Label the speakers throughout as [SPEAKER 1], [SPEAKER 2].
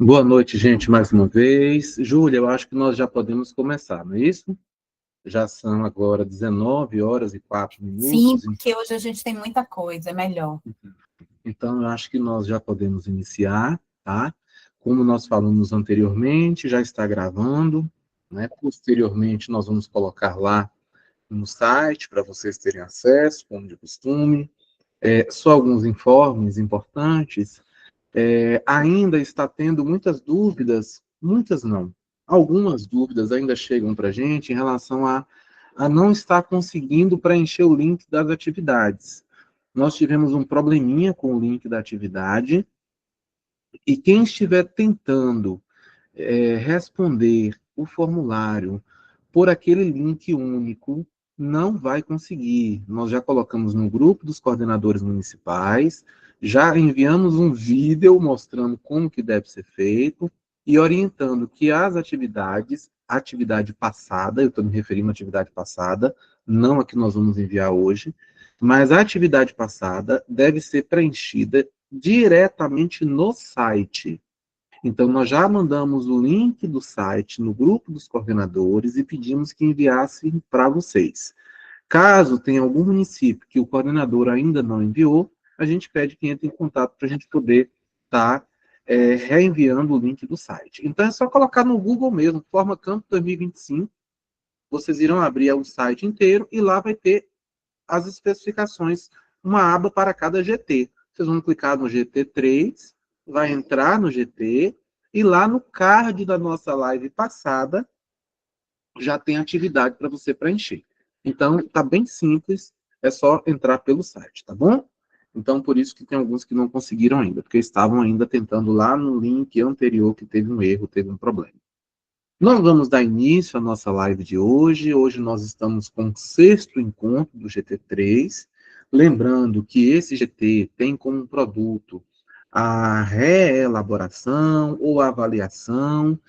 [SPEAKER 1] Boa noite, gente, mais uma vez. Júlia, eu acho que nós já podemos começar, não é isso? Já são agora 19 horas e 4
[SPEAKER 2] Sim,
[SPEAKER 1] minutos,
[SPEAKER 2] porque hoje a gente tem muita coisa, é melhor.
[SPEAKER 1] então eu acho que nós já podemos iniciar, tá? Como nós falamos anteriormente, já está gravando, né? Posteriormente, nós vamos colocar lá no site para vocês terem acesso, como de costume. Só alguns informes importantes. Ainda está tendo muitas dúvidas, muitas não, algumas dúvidas ainda chegam para a gente em relação a não estar conseguindo preencher o link das atividades. Nós tivemos um probleminha com o link da atividade, e quem estiver tentando responder o formulário por aquele link único, não vai conseguir. Nós já colocamos no grupo dos coordenadores municipais, já enviamos um vídeo mostrando como que deve ser feito e orientando que as atividades, atividade passada, eu estou me referindo à atividade passada, não a que nós vamos enviar hoje, mas a atividade passada deve ser preenchida diretamente no site. Então, nós já mandamos o link do site no grupo dos coordenadores e pedimos que enviassem para vocês. Caso tenha algum município que o coordenador ainda não enviou, a gente pede que entre em contato para a gente poder estar reenviando o link do site. Então, é só colocar no Google mesmo, Forma Campo 2025, vocês irão abrir o site inteiro e lá vai ter as especificações, uma aba para cada GT. Vocês vão clicar no GT3, vai entrar no GT, e lá no card da nossa live passada, já tem atividade para você preencher. Então, está bem simples, é só entrar pelo site, tá bom? Então, por isso que tem alguns que não conseguiram ainda, porque estavam ainda tentando lá no link anterior que teve um erro, teve um problema. Nós vamos dar início à nossa live de hoje. Hoje nós estamos com o sexto encontro do GT3. Lembrando que esse GT tem como produto a reelaboração ou a avaliação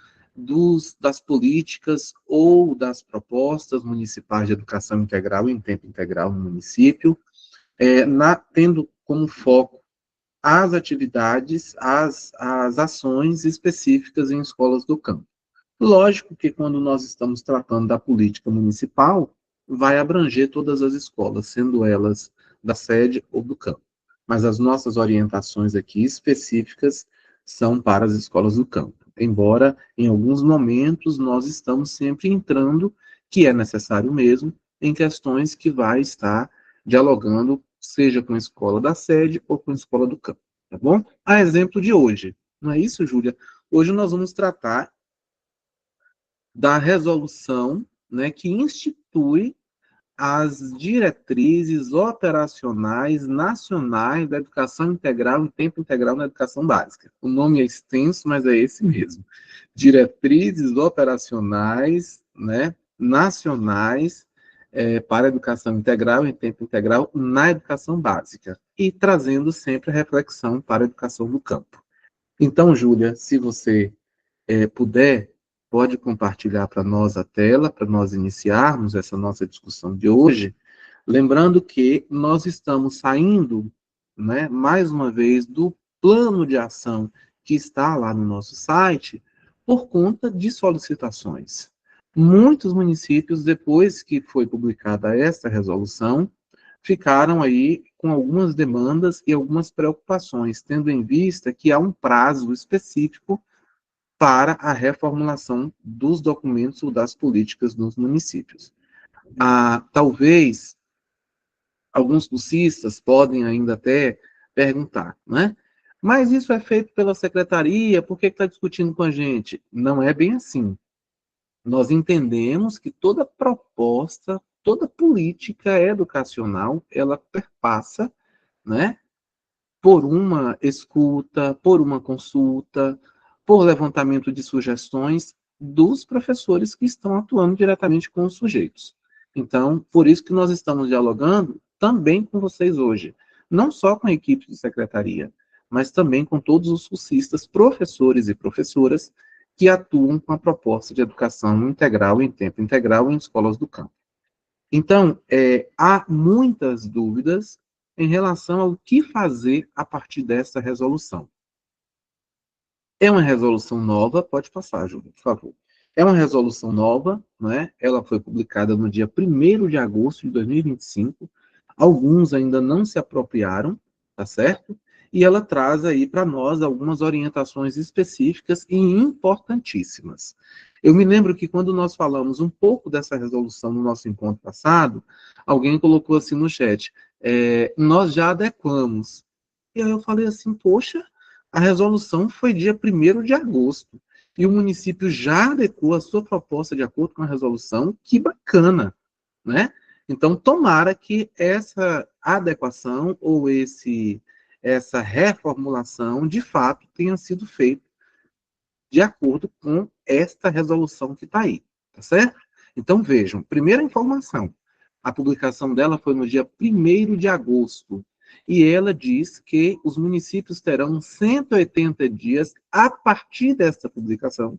[SPEAKER 1] das políticas ou das propostas municipais de educação integral em tempo integral no município, tendo como foco as atividades, as ações específicas em escolas do campo. Lógico que quando nós estamos tratando da política municipal, vai abranger todas as escolas, sendo elas da sede ou do campo. Mas as nossas orientações aqui específicas são para as escolas do campo. Embora, em alguns momentos, nós estamos sempre entrando, que é necessário mesmo, em questões que vai estar dialogando, seja com a escola da sede ou com a escola do campo. Tá bom? A exemplo de hoje. Não é isso, Júlia? Hoje nós vamos tratar da resolução, né, que institui as diretrizes operacionais nacionais da educação integral em tempo integral na educação básica. O nome é extenso, mas é esse mesmo. Diretrizes operacionais, né, nacionais para a educação integral em tempo integral na educação básica e trazendo sempre a reflexão para a educação do campo. Então, Júlia, se você puder, pode compartilhar para nós a tela, para nós iniciarmos essa nossa discussão de hoje, lembrando que nós estamos saindo, né, mais uma vez, do plano de ação que está lá no nosso site, por conta de solicitações. Muitos municípios, depois que foi publicada esta resolução, ficaram aí com algumas demandas e algumas preocupações, tendo em vista que há um prazo específico para a reformulação dos documentos ou das políticas nos municípios. Talvez alguns cursistas podem ainda até perguntar, né? Mas isso é feito pela secretaria, por que está discutindo com a gente? Não é bem assim. Nós entendemos que toda proposta, toda política educacional, ela perpassa, né, por uma escuta, por uma consulta, por levantamento de sugestões dos professores que estão atuando diretamente com os sujeitos. Então, por isso que nós estamos dialogando também com vocês hoje, não só com a equipe de secretaria, mas também com todos os cursistas, professores e professoras que atuam com a proposta de educação integral em tempo integral em escolas do campo. Então, há muitas dúvidas em relação ao que fazer a partir dessa resolução. É uma resolução nova, pode passar, Júlia, por favor. É uma resolução nova, né? Ela foi publicada no dia 1º de agosto de 2025. Alguns ainda não se apropriaram, tá certo? E ela traz aí para nós algumas orientações específicas e importantíssimas. Eu me lembro que quando nós falamos um pouco dessa resolução no nosso encontro passado, alguém colocou assim no chat, nós já adequamos. E aí eu falei assim, poxa, a resolução foi dia 1º de agosto, e o município já adequou a sua proposta de acordo com a resolução, que bacana, né? Então, tomara que essa adequação ou essa reformulação, de fato, tenha sido feita de acordo com esta resolução que está aí, tá certo? Então, vejam, primeira informação, a publicação dela foi no dia 1º de agosto, e ela diz que os municípios terão 180 dias a partir desta publicação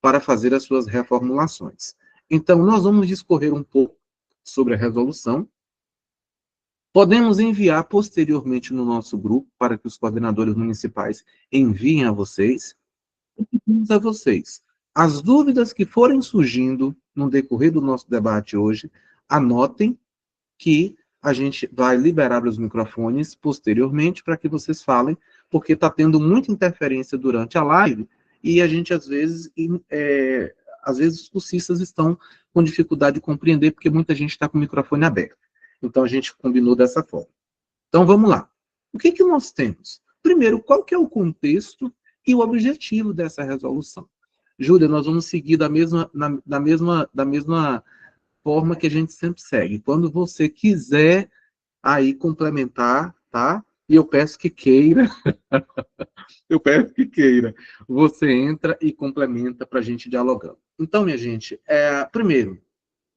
[SPEAKER 1] para fazer as suas reformulações. Então, nós vamos discorrer um pouco sobre a resolução. Podemos enviar posteriormente no nosso grupo para que os coordenadores municipais enviem a vocês. A vocês. As dúvidas que forem surgindo no decorrer do nosso debate hoje, anotem que a gente vai liberar os microfones posteriormente para que vocês falem, porque está tendo muita interferência durante a live e a gente, às vezes os cursistas estão com dificuldade de compreender, porque muita gente está com o microfone aberto. Então, a gente combinou dessa forma. Então, vamos lá. O que que nós temos? Primeiro, qual que é o contexto e o objetivo dessa resolução? Júlia, nós vamos seguir da mesma forma que a gente sempre segue. Quando você quiser aí complementar, tá? E eu peço que queira, você entra e complementa para a gente dialogando. Então, minha gente, primeiro,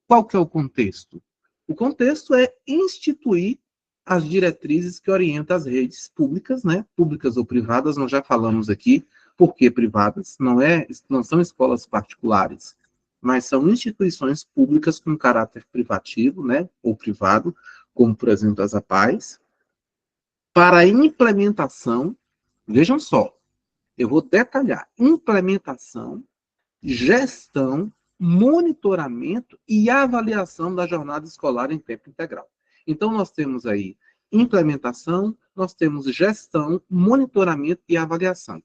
[SPEAKER 1] qual que é o contexto? O contexto é instituir as diretrizes que orientam as redes públicas, né? Públicas ou privadas, nós já falamos aqui, por que privadas? Não são escolas particulares, mas são instituições públicas com caráter privativo, né? Ou privado, como, por exemplo, as APAES, para a implementação, vejam só, eu vou detalhar, implementação, gestão, monitoramento e avaliação da jornada escolar em tempo integral. Então, nós temos aí implementação, nós temos gestão, monitoramento e avaliação.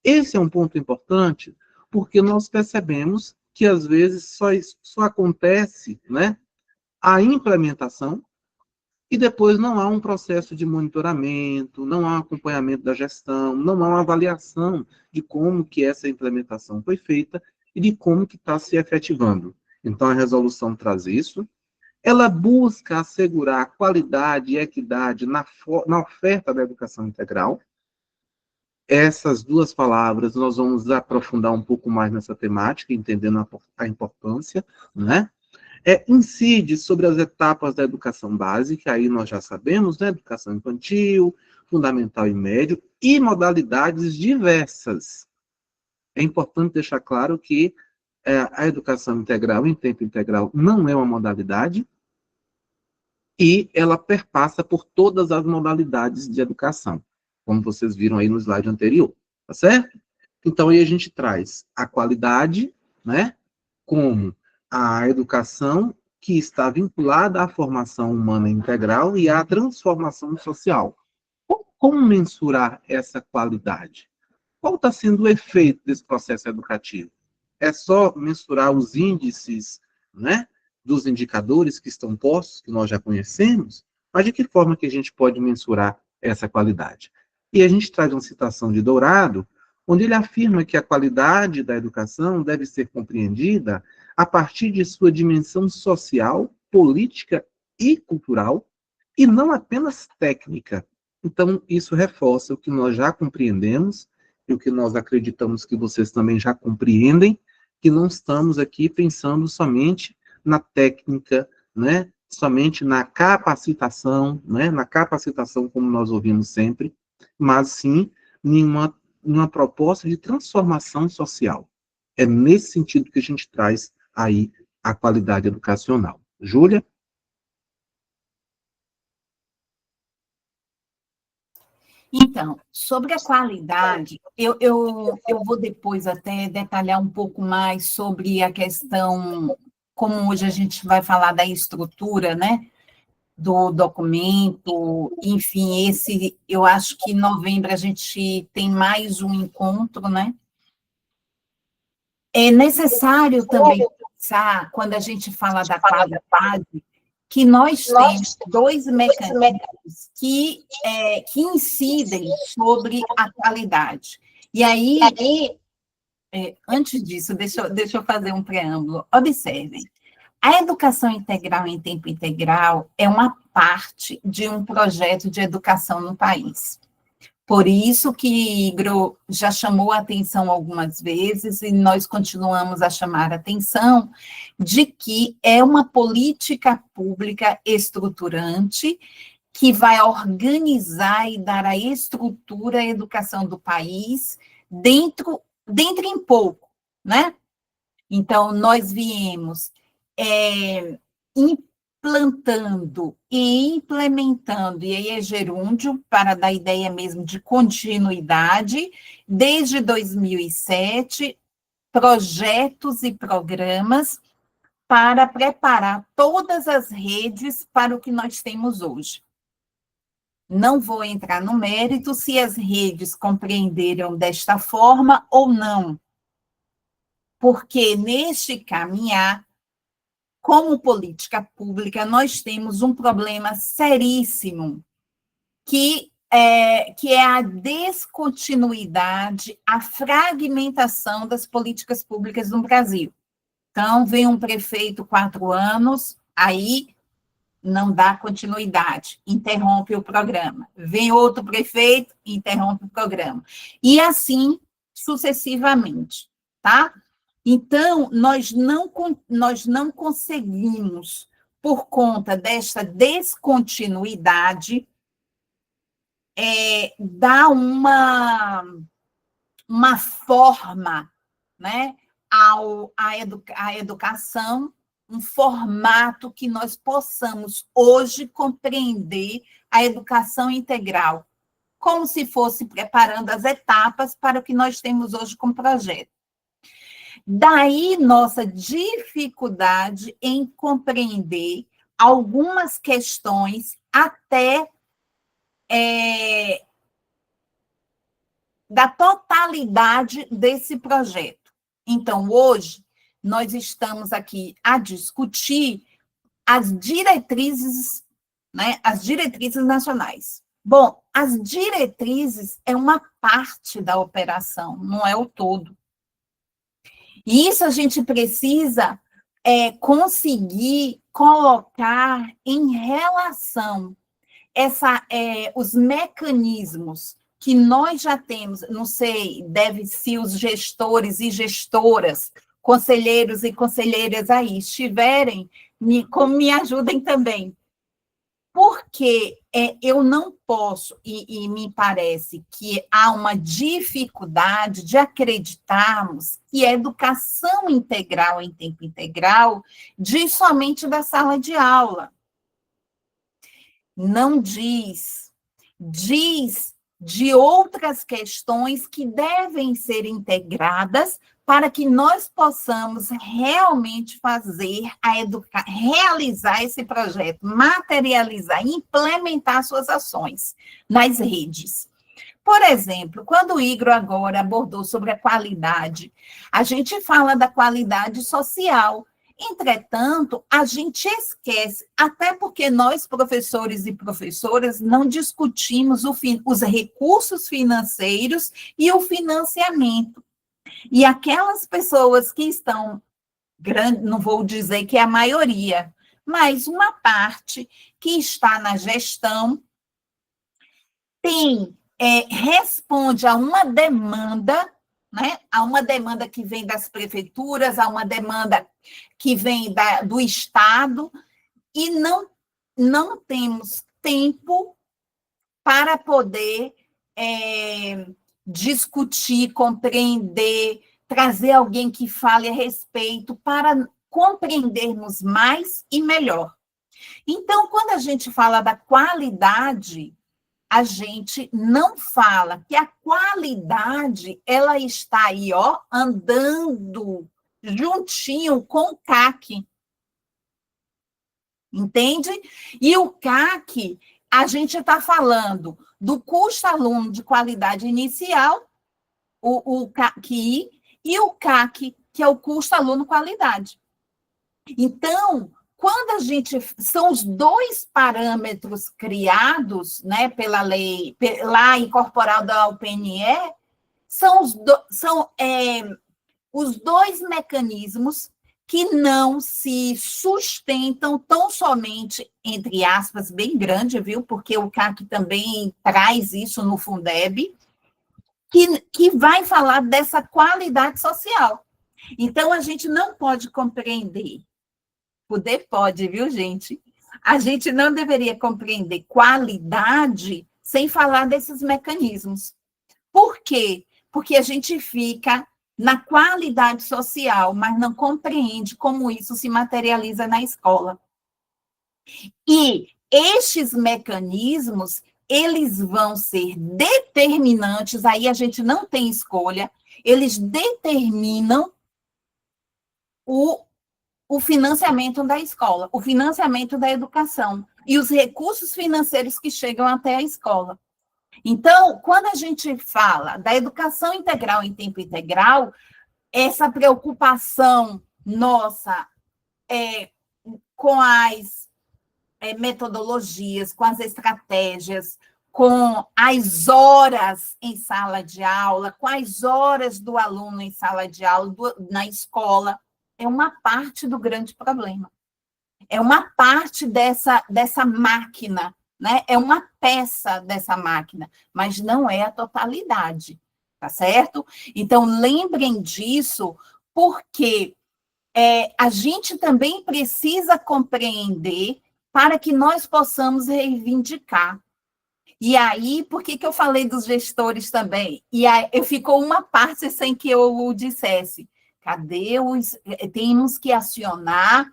[SPEAKER 1] Esse é um ponto importante, porque nós percebemos que, às vezes, só acontece, né, a implementação e depois não há um processo de monitoramento, não há um acompanhamento da gestão, não há uma avaliação de como que essa implementação foi feita e de como que está se efetivando. Então, a resolução traz isso. Ela busca assegurar qualidade e equidade na oferta da educação integral. Essas duas palavras, nós vamos aprofundar um pouco mais nessa temática, entendendo a importância, né? Incide sobre as etapas da educação básica, aí nós já sabemos, né? Educação infantil, fundamental e médio, e modalidades diversas. É importante deixar claro que a educação integral, em tempo integral, não é uma modalidade, e ela perpassa por todas as modalidades de educação, como vocês viram aí no slide anterior, tá certo? Então, aí a gente traz a qualidade, né, como a educação que está vinculada à formação humana integral e à transformação social. Como mensurar essa qualidade? Qual está sendo o efeito desse processo educativo? É só mensurar os índices, né, dos indicadores que estão postos, que nós já conhecemos, mas de que forma que a gente pode mensurar essa qualidade? E a gente traz uma citação de Dourado, onde ele afirma que a qualidade da educação deve ser compreendida a partir de sua dimensão social, política e cultural, e não apenas técnica. Então, isso reforça o que nós já compreendemos e o que nós acreditamos que vocês também já compreendem, que não estamos aqui pensando somente na técnica, né? Somente na capacitação, né? Na capacitação, como nós ouvimos sempre, mas sim em uma proposta de transformação social. É nesse sentido que a gente traz aí a qualidade educacional. Júlia?
[SPEAKER 2] Então, sobre a qualidade, eu vou depois até detalhar um pouco mais sobre a questão, como hoje a gente vai falar da estrutura, né, do documento, enfim, eu acho que em novembro a gente tem mais um encontro, né? É necessário também pensar, quando a gente fala da qualidade, que nós temos dois mecanismos que incidem sobre a qualidade. E aí, antes disso, deixa eu fazer um preâmbulo. Observem, a educação integral em tempo integral é uma parte de um projeto de educação no país. Por isso que Igor já chamou a atenção algumas vezes, e nós continuamos a chamar a atenção, de que é uma política pública estruturante que vai organizar e dar a estrutura à educação do país dentro em pouco, né? Então, nós viemos implantando e implementando, e aí é gerúndio, para dar ideia mesmo de continuidade, desde 2007, projetos e programas para preparar todas as redes para o que nós temos hoje. Não vou entrar no mérito se as redes compreenderam desta forma ou não, porque neste caminhar, como política pública, nós temos um problema seríssimo, que é a descontinuidade, a fragmentação das políticas públicas no Brasil. Então, vem um prefeito 4 anos, aí não dá continuidade, interrompe o programa. Vem outro prefeito, interrompe o programa. E assim sucessivamente, tá? Então, nós não conseguimos, por conta desta descontinuidade, dar uma forma, né, à educação, um formato que nós possamos hoje compreender a educação integral, como se fosse preparando as etapas para o que nós temos hoje como projeto. Daí nossa dificuldade em compreender algumas questões até da totalidade desse projeto. Então, hoje, nós estamos aqui a discutir as diretrizes, né, as diretrizes nacionais. Bom, as diretrizes é uma parte da operação, não é o todo. E isso a gente precisa conseguir colocar em relação os mecanismos que nós já temos, não sei, deve ser os gestores e gestoras, conselheiros e conselheiras aí, estiverem, como me ajudem também. Porque eu não posso, e me parece que há uma dificuldade de acreditarmos que a educação integral em tempo integral diz somente da sala de aula. Não diz de outras questões que devem ser integradas para que nós possamos realmente realizar esse projeto, materializar, implementar suas ações nas redes. Por exemplo, quando o Igor agora abordou sobre a qualidade, a gente fala da qualidade social. Entretanto, a gente esquece, até porque nós, professores e professoras, não discutimos os recursos financeiros e o financiamento. E aquelas pessoas que estão, não vou dizer que é a maioria, mas uma parte que está na gestão, responde a uma demanda, né? Há uma demanda que vem das prefeituras, há uma demanda que vem do Estado, e não temos tempo para poder discutir, compreender, trazer alguém que fale a respeito, para compreendermos mais e melhor. Então, quando a gente fala da qualidade, a gente não fala que a qualidade, ela está aí, ó, andando juntinho com o CAC. Entende? E o CAC, a gente está falando do custo aluno de qualidade inicial, o CAC, e o CAC, que é o custo aluno qualidade. Então, quando a gente... São os dois parâmetros criados, né, pela lei, lá incorporada da UPNE, são os dois mecanismos que não se sustentam tão somente, entre aspas, bem grande, viu? Porque o CAC também traz isso no Fundeb, que vai falar dessa qualidade social. Então, a gente não pode compreender, poder pode, viu, gente? A gente não deveria compreender qualidade sem falar desses mecanismos. Por quê? Porque a gente fica na qualidade social, mas não compreende como isso se materializa na escola. E estes mecanismos, eles vão ser determinantes, aí a gente não tem escolha, eles determinam o financiamento da escola, o financiamento da educação e os recursos financeiros que chegam até a escola. Então, quando a gente fala da educação integral em tempo integral, essa preocupação nossa com as metodologias, com as estratégias, com as horas em sala de aula, com as horas do aluno em sala de aula, na escola, é uma parte do grande problema. É uma parte dessa máquina, né? É uma peça dessa máquina, mas não é a totalidade, tá certo? Então, lembrem disso, porque a gente também precisa compreender para que nós possamos reivindicar. E aí, por que eu falei dos gestores também? E aí, ficou uma parte sem que eu o dissesse. Cadê temos que acionar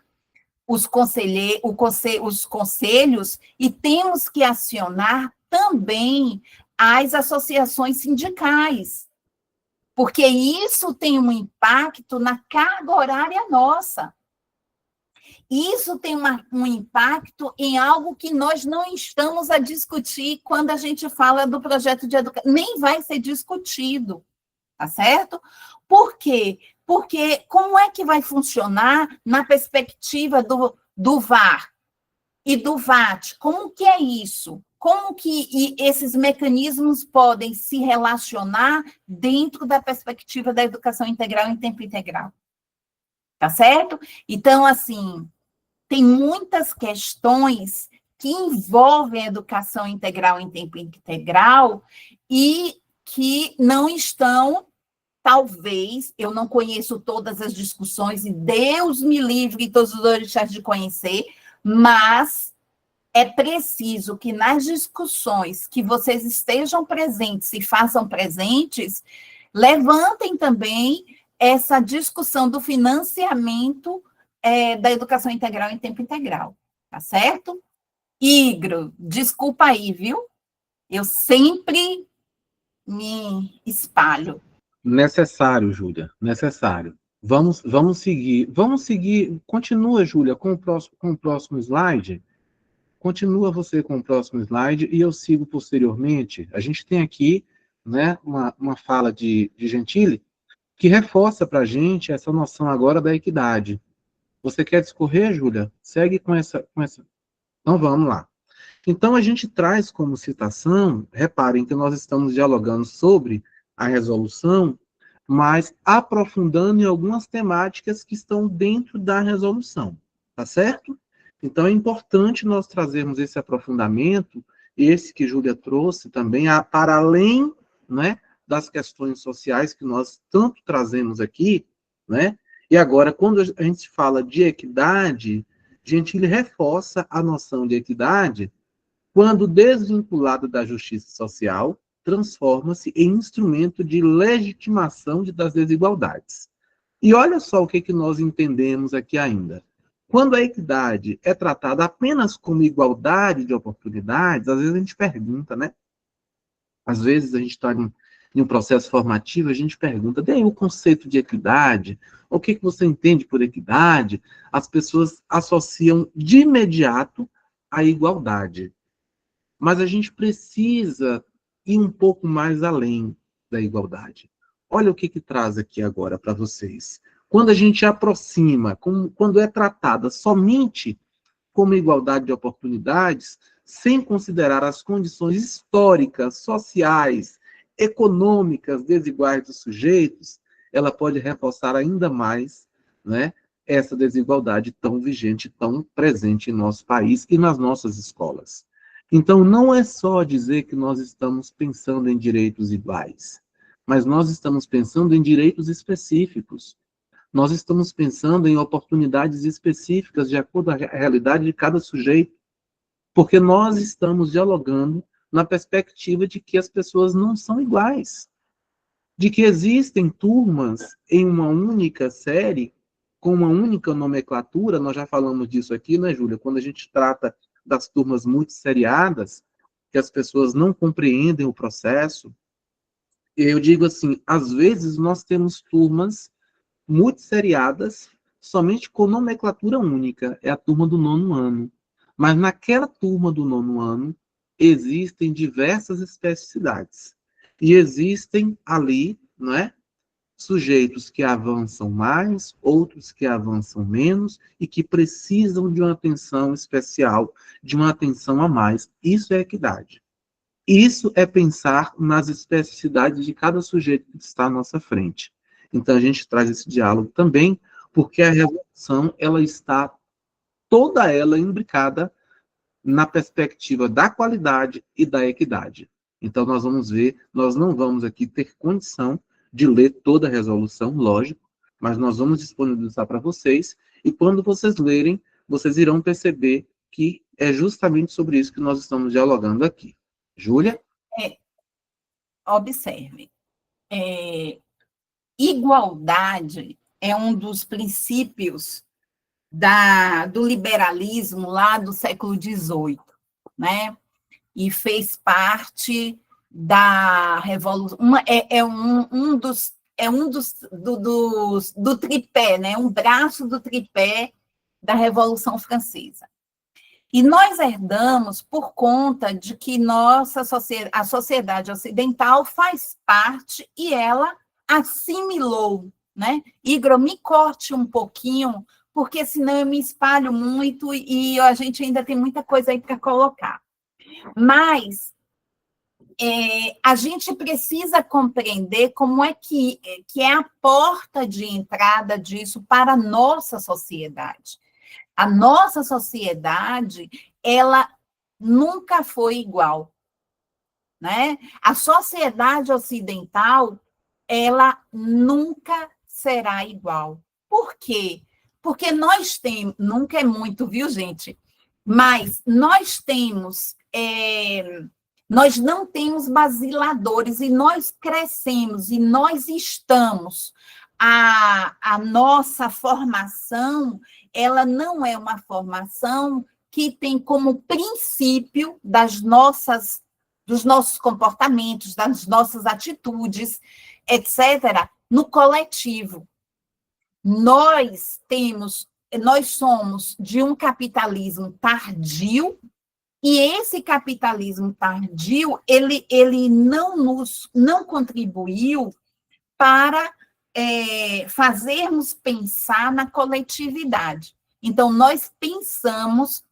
[SPEAKER 2] os conselhos e temos que acionar também as associações sindicais, porque isso tem um impacto na carga horária nossa. Isso tem um impacto em algo que nós não estamos a discutir quando a gente fala do projeto de educação, nem vai ser discutido, tá certo? Por quê? Porque como é que vai funcionar na perspectiva do VAR e do VAT? Como que é isso? Como que esses mecanismos podem se relacionar dentro da perspectiva da educação integral em tempo integral? Tá certo? Então, assim, tem muitas questões que envolvem a educação integral em tempo integral e que não estão... Talvez, eu não conheço todas as discussões, e Deus me livre todos os orixás de conhecer, mas é preciso que nas discussões que vocês estejam presentes e façam presentes, levantem também essa discussão do financiamento da educação integral em tempo integral, tá certo? Igro, desculpa aí, viu? Eu sempre me espalho.
[SPEAKER 1] Necessário, Júlia, necessário. Vamos seguir. Continua, Júlia, com o próximo slide. Continua você com o próximo slide e eu sigo posteriormente. A gente tem aqui, né, uma fala de Gentili que reforça para a gente essa noção agora da equidade. Você quer discorrer, Júlia? Segue com essa... Então, vamos lá. Então, a gente traz como citação, reparem que nós estamos dialogando sobre a resolução, mas aprofundando em algumas temáticas que estão dentro da resolução, tá certo? Então, é importante nós trazermos esse aprofundamento, esse que Júlia trouxe também, para além, né, das questões sociais que nós tanto trazemos aqui, né? E agora, quando a gente fala de equidade, Gentili reforça a noção de equidade quando desvinculado da justiça social, transforma-se em instrumento de legitimação das desigualdades. E olha só o que nós entendemos aqui ainda. Quando a equidade é tratada apenas como igualdade de oportunidades, às vezes a gente pergunta, né? Às vezes a gente está em um processo formativo, a gente pergunta, daí o conceito de equidade, o que você entende por equidade? As pessoas associam de imediato a igualdade. Mas a gente precisa ir um pouco mais além da igualdade. Olha o que traz aqui agora para vocês. Quando a gente aproxima, quando é tratada somente como igualdade de oportunidades, sem considerar as condições históricas, sociais, econômicas desiguais dos sujeitos, ela pode reforçar ainda mais, né, essa desigualdade tão vigente, tão presente em nosso país e nas nossas escolas. Então, não é só dizer que nós estamos pensando em direitos iguais, mas nós estamos pensando em direitos específicos. Nós estamos pensando em oportunidades específicas de acordo com a realidade de cada sujeito, porque nós estamos dialogando na perspectiva de que as pessoas não são iguais, de que existem turmas em uma única série, com uma única nomenclatura, nós já falamos disso aqui, né, Júlia? Quando a gente trata das turmas multisseriadas, que as pessoas não compreendem o processo, eu digo assim, às vezes nós temos turmas multisseriadas, somente com nomenclatura única, é a turma do 9º ano. Mas naquela turma do 9º ano, existem diversas especificidades. E existem ali, não é, sujeitos que avançam mais, outros que avançam menos, e que precisam de uma atenção especial, de uma atenção a mais. Isso é equidade. Isso é pensar nas especificidades de cada sujeito que está à nossa frente. Então, a gente traz esse diálogo também, porque a revolução, ela está toda ela imbricada na perspectiva da qualidade e da equidade. Então, nós vamos ver, nós não vamos aqui ter condição de ler toda a resolução, lógico, mas nós vamos disponibilizar para vocês, e quando vocês lerem, vocês irão perceber que é justamente sobre isso que nós estamos dialogando aqui. Júlia?
[SPEAKER 2] Observe. Igualdade é um dos princípios do liberalismo lá do século XVIII, né? E fez parte da revolução. Do tripé, né? Um braço do tripé da Revolução Francesa. E nós herdamos por conta de que a sociedade ocidental faz parte e ela assimilou, né? Igor, me corte um pouquinho, porque senão eu me espalho muito e a gente ainda tem muita coisa aí para colocar. Mas a gente precisa compreender como é que é a porta de entrada disso para a nossa sociedade. A nossa sociedade, ela nunca foi igual, né? A sociedade ocidental, ela nunca será igual. Por quê? Porque nós temos, nunca é muito, viu, gente? Mas nós não temos basiladores, e nós crescemos, e nós estamos, a nossa formação, ela não é uma formação que tem como princípio dos nossos comportamentos, das nossas atitudes, etc., no coletivo. Nós somos de um capitalismo tardio, e esse capitalismo tardio, ele não contribuiu para fazermos pensar na coletividade. Então, nós pensamos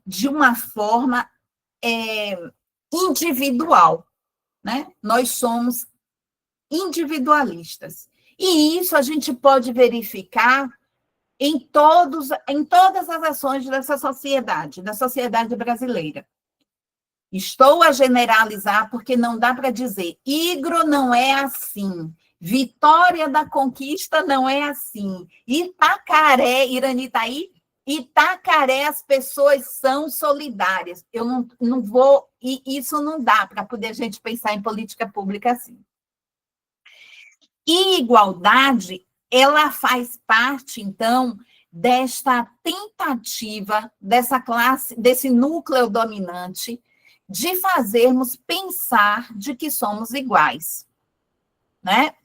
[SPEAKER 2] de uma forma individual, né? Nós somos individualistas. E isso a gente pode verificar em todas as ações dessa sociedade, da sociedade brasileira. Estou a generalizar porque não dá para dizer, Igro não é assim, Vitória da Conquista não é assim, Itacaré, Iranitaí, Itacaré, as pessoas são solidárias. Eu não vou, e isso não dá para poder a gente pensar em política pública assim. E igualdade, ela faz parte, então, desta tentativa, dessa classe, desse núcleo dominante, de fazermos pensar de que somos iguais, né?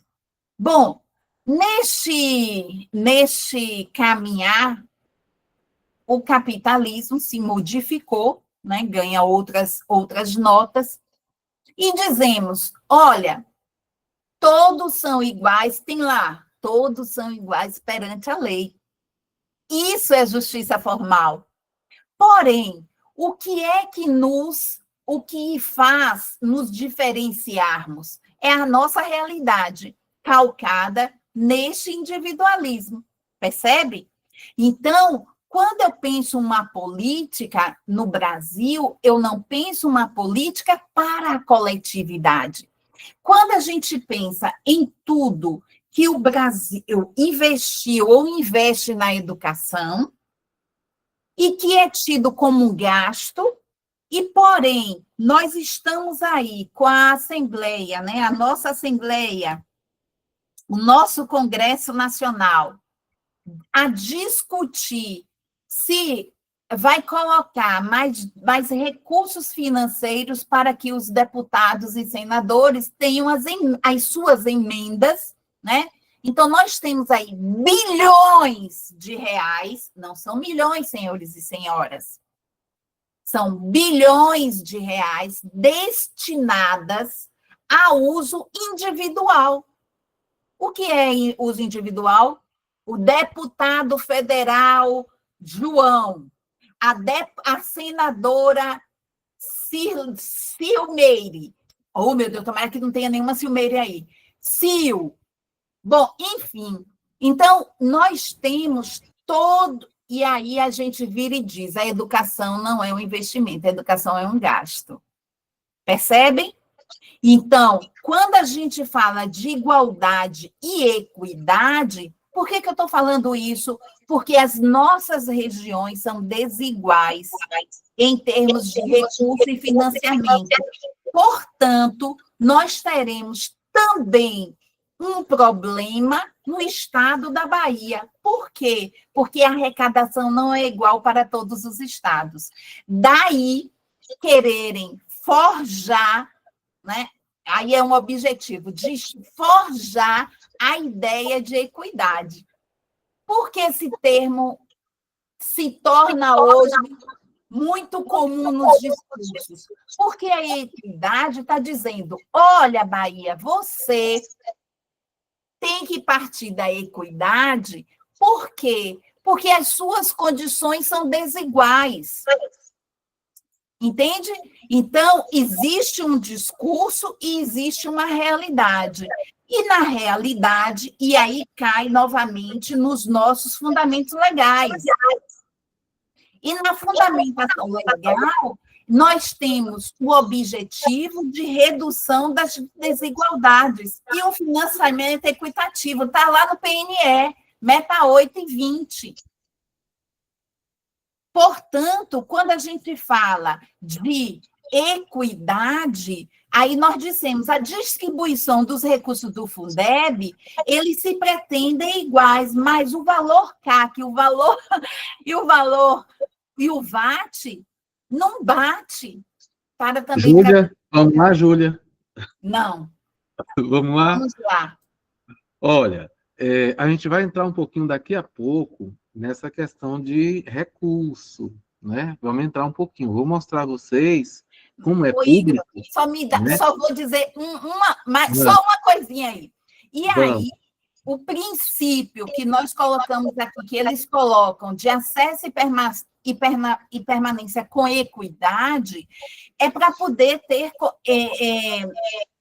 [SPEAKER 2] Bom, neste caminhar, o capitalismo se modificou, né? Ganha outras notas, e dizemos, olha, todos são iguais, tem lá, todos são iguais perante a lei. Isso é justiça formal. Porém, o que faz nos diferenciarmos é a nossa realidade, calcada neste individualismo, percebe? Então, quando eu penso uma política no Brasil, eu não penso uma política para a coletividade. Quando a gente pensa em tudo que o Brasil investiu ou investe na educação, e que é tido como um gasto, e, porém, nós estamos aí com a Assembleia, né, a nossa Assembleia, o nosso Congresso Nacional, a discutir se vai colocar mais recursos financeiros para que os deputados e senadores tenham as suas emendas, né? Então, nós temos aí bilhões de reais, não são milhões, senhores e senhoras, são bilhões de reais destinadas a uso individual. O que é uso individual? O deputado federal João, a senadora Silmeire. Oh, meu Deus, tomara que não tenha nenhuma Silmeire aí. Sil. Bom, enfim. Então, nós temos todo... E aí a gente vira e diz, a educação não é um investimento, a educação é um gasto. Percebem? Então, quando a gente fala de igualdade e equidade, por que eu estou falando isso? Porque as nossas regiões são desiguais em termos de recurso e financiamento. Portanto, nós teremos também um problema no estado da Bahia. Por quê? Porque a arrecadação não é igual para todos os estados. Daí, quererem forjar, né? Aí é um objetivo de forjar a ideia de equidade. Por que esse termo se torna hoje muito comum nos discursos? Porque a equidade está dizendo, olha, Bahia, você tem que partir da equidade. Por quê? Porque as suas condições são desiguais. Entende? Então, existe um discurso e existe uma realidade. E na realidade, e aí cai novamente nos nossos fundamentos legais. E na fundamentação legal, nós temos o objetivo de redução das desigualdades e o financiamento equitativo, está lá no PNE, meta 8 e 20. Portanto, quando a gente fala de equidade, aí nós dissemos a distribuição dos recursos do Fundeb, eles se pretendem iguais, mas o valor CAC, e o VAT não bate para também...
[SPEAKER 1] Júlia, vamos lá, Júlia.
[SPEAKER 2] Não.
[SPEAKER 1] Vamos lá?
[SPEAKER 2] Vamos lá.
[SPEAKER 1] Olha, a gente vai entrar um pouquinho daqui a pouco nessa questão de recurso, né? Vamos entrar um pouquinho. Vou mostrar a vocês como é público.
[SPEAKER 2] Só vou dizer só uma coisinha aí. E aí, o princípio que nós colocamos aqui, que eles colocam de acesso e permanência com equidade, é para poder ter...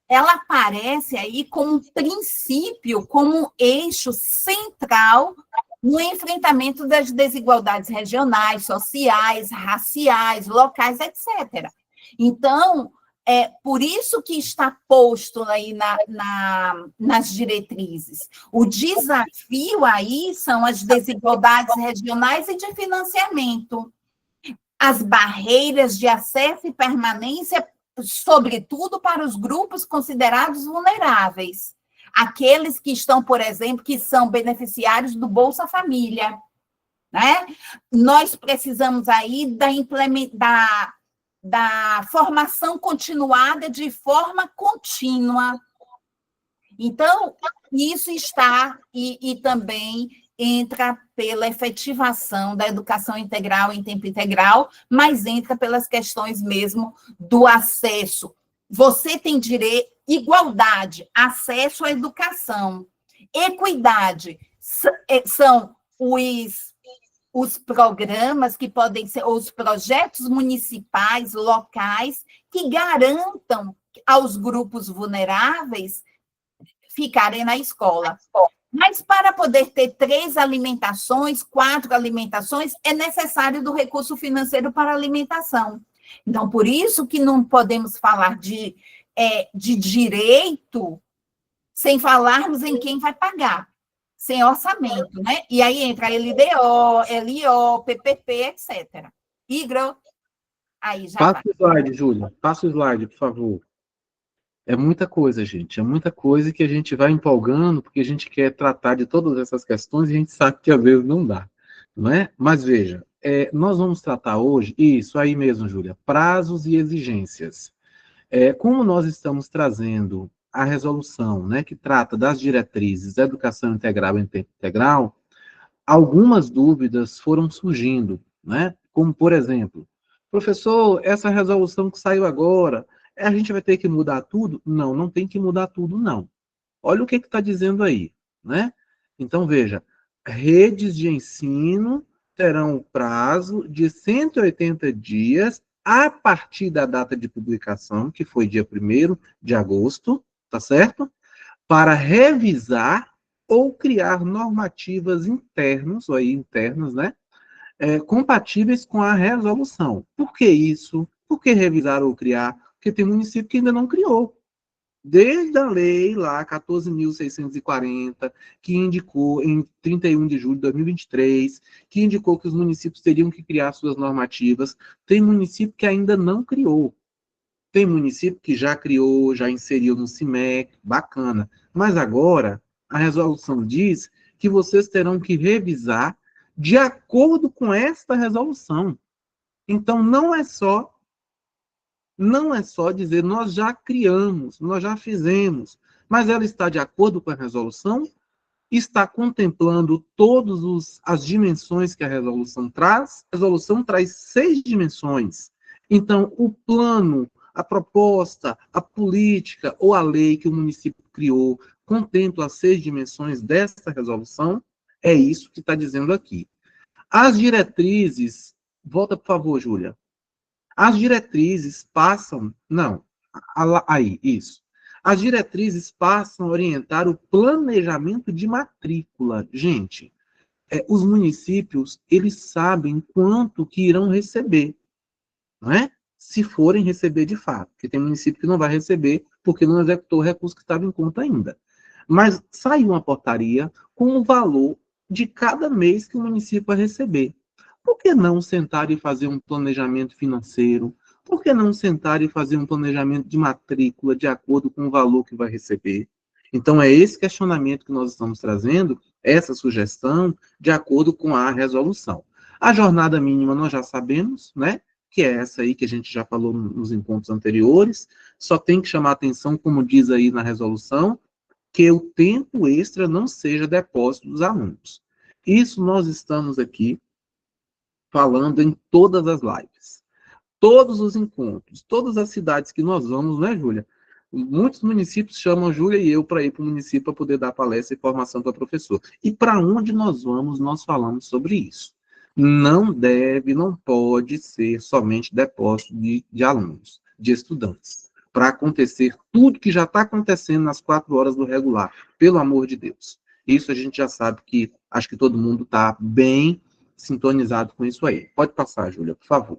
[SPEAKER 2] ela aparece aí como um princípio, como um eixo central no enfrentamento das desigualdades regionais, sociais, raciais, locais, etc. Então, é por isso que está posto aí nas diretrizes. O desafio aí são as desigualdades regionais e de financiamento, as barreiras de acesso e permanência, sobretudo para os grupos considerados vulneráveis, aqueles que estão, por exemplo, que são beneficiários do Bolsa Família, né? Nós precisamos aí da formação continuada de forma contínua. Então, isso está, e também entra pela efetivação da educação integral em tempo integral, mas entra pelas questões mesmo do acesso. Você tem direito, igualdade, acesso à educação, equidade, são os programas que podem ser, os projetos municipais, locais, que garantam aos grupos vulneráveis ficarem na escola. Mas para poder ter 3 alimentações, 4 alimentações, é necessário do recurso financeiro para alimentação. Então, por isso que não podemos falar de direito sem falarmos em quem vai pagar, sem orçamento, né? E aí entra LDO, LIO, PPP, etc. Igro, aí já
[SPEAKER 1] Passa o slide, Júlia. Passa o slide, por favor. É muita coisa, gente. É muita coisa que a gente vai empolgando, porque a gente quer tratar de todas essas questões e a gente sabe que às vezes não dá, não é? Mas veja, nós vamos tratar hoje, isso aí mesmo, Júlia, prazos e exigências. Como nós estamos trazendo a resolução, né, que trata das diretrizes da educação integral em tempo integral, algumas dúvidas foram surgindo, né? Como, por exemplo, professor, essa resolução que saiu agora, a gente vai ter que mudar tudo? Não, não tem que mudar tudo, não. Olha o que está dizendo aí, né? Então, veja, redes de ensino terão prazo de 180 dias a partir da data de publicação, que foi dia 1º de agosto, tá certo? Para revisar ou criar normativas internas, ou aí internas, né? Compatíveis com a resolução. Por que isso? Por que revisar ou criar? Porque tem município que ainda não criou. Desde a lei lá, 14.640, que indicou, em 31 de julho de 2023, que indicou que os municípios teriam que criar suas normativas, tem município que ainda não criou. Tem município que já criou, já inseriu no CIMEC, bacana. Mas agora, a resolução diz que vocês terão que revisar de acordo com esta resolução. Então, não é só dizer nós já criamos, nós já fizemos, mas ela está de acordo com a resolução, está contemplando todas as dimensões que a resolução traz. A resolução traz 6 dimensões. Então, o plano, a proposta, a política ou a lei que o município criou contempla as 6 dimensões dessa resolução. É isso que está dizendo aqui. As diretrizes, volta por favor, Júlia. As diretrizes passam, não, aí, isso. As diretrizes passam a orientar o planejamento de matrícula. Gente, os municípios, eles sabem quanto que irão receber, não é? Se forem receber de fato, porque tem município que não vai receber porque não executou o recurso que estava em conta ainda. Mas saiu uma portaria com o valor de cada mês que o município vai receber. Por que não sentar e fazer um planejamento financeiro? Por que não sentar e fazer um planejamento de matrícula de acordo com o valor que vai receber? Então, é esse questionamento que nós estamos trazendo, essa sugestão, de acordo com a resolução. A jornada mínima nós já sabemos, né? Que é essa aí que a gente já falou nos encontros anteriores. Só tem que chamar atenção, como diz aí na resolução, que o tempo extra não seja depósito dos alunos. Isso nós estamos aqui falando em todas as lives, todos os encontros, todas as cidades que nós vamos, né, Júlia? Muitos municípios chamam a Júlia e eu para ir para o município para poder dar palestra e formação para professor. E para onde nós vamos, nós falamos sobre isso. Não deve, não pode ser somente depósito de alunos, de estudantes, para acontecer tudo que já está acontecendo nas 4 horas do regular, pelo amor de Deus. Isso a gente já sabe que, acho que todo mundo está bem sintonizado com isso aí. Pode passar, Júlia, por favor.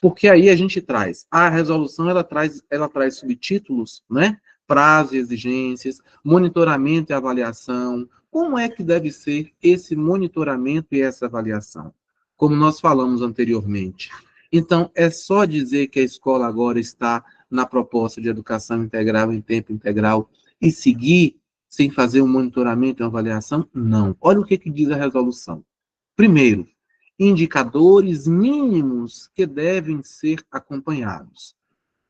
[SPEAKER 1] Porque aí a gente traz, a resolução, ela traz subtítulos, né? Prazo e exigências, monitoramento e avaliação. Como é que deve ser esse monitoramento e essa avaliação? Como nós falamos anteriormente. Então, é só dizer que a escola agora está na proposta de educação integral em tempo integral e seguir sem fazer um monitoramento e uma avaliação? Não. Olha o que diz a resolução. Primeiro, indicadores mínimos que devem ser acompanhados.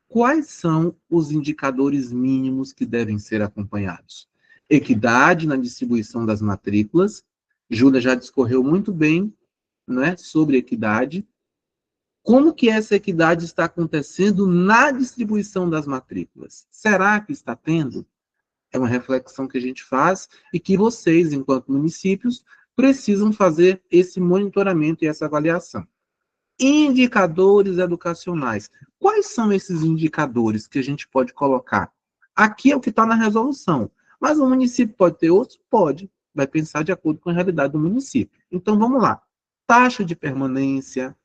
[SPEAKER 1] Quais são os indicadores mínimos que devem ser acompanhados? Equidade na distribuição das matrículas. Júlia já discorreu muito bem, né, sobre equidade. Como que essa equidade está acontecendo na distribuição das matrículas? Será que está tendo? É uma reflexão que a gente faz e que vocês, enquanto municípios, precisam fazer esse monitoramento e essa avaliação. Indicadores educacionais. Quais são esses indicadores que a gente pode colocar? Aqui é o que está na resolução. Mas o município pode ter outros? Pode. Vai pensar de acordo com a realidade do município. Então, vamos lá. Taxa de permanência.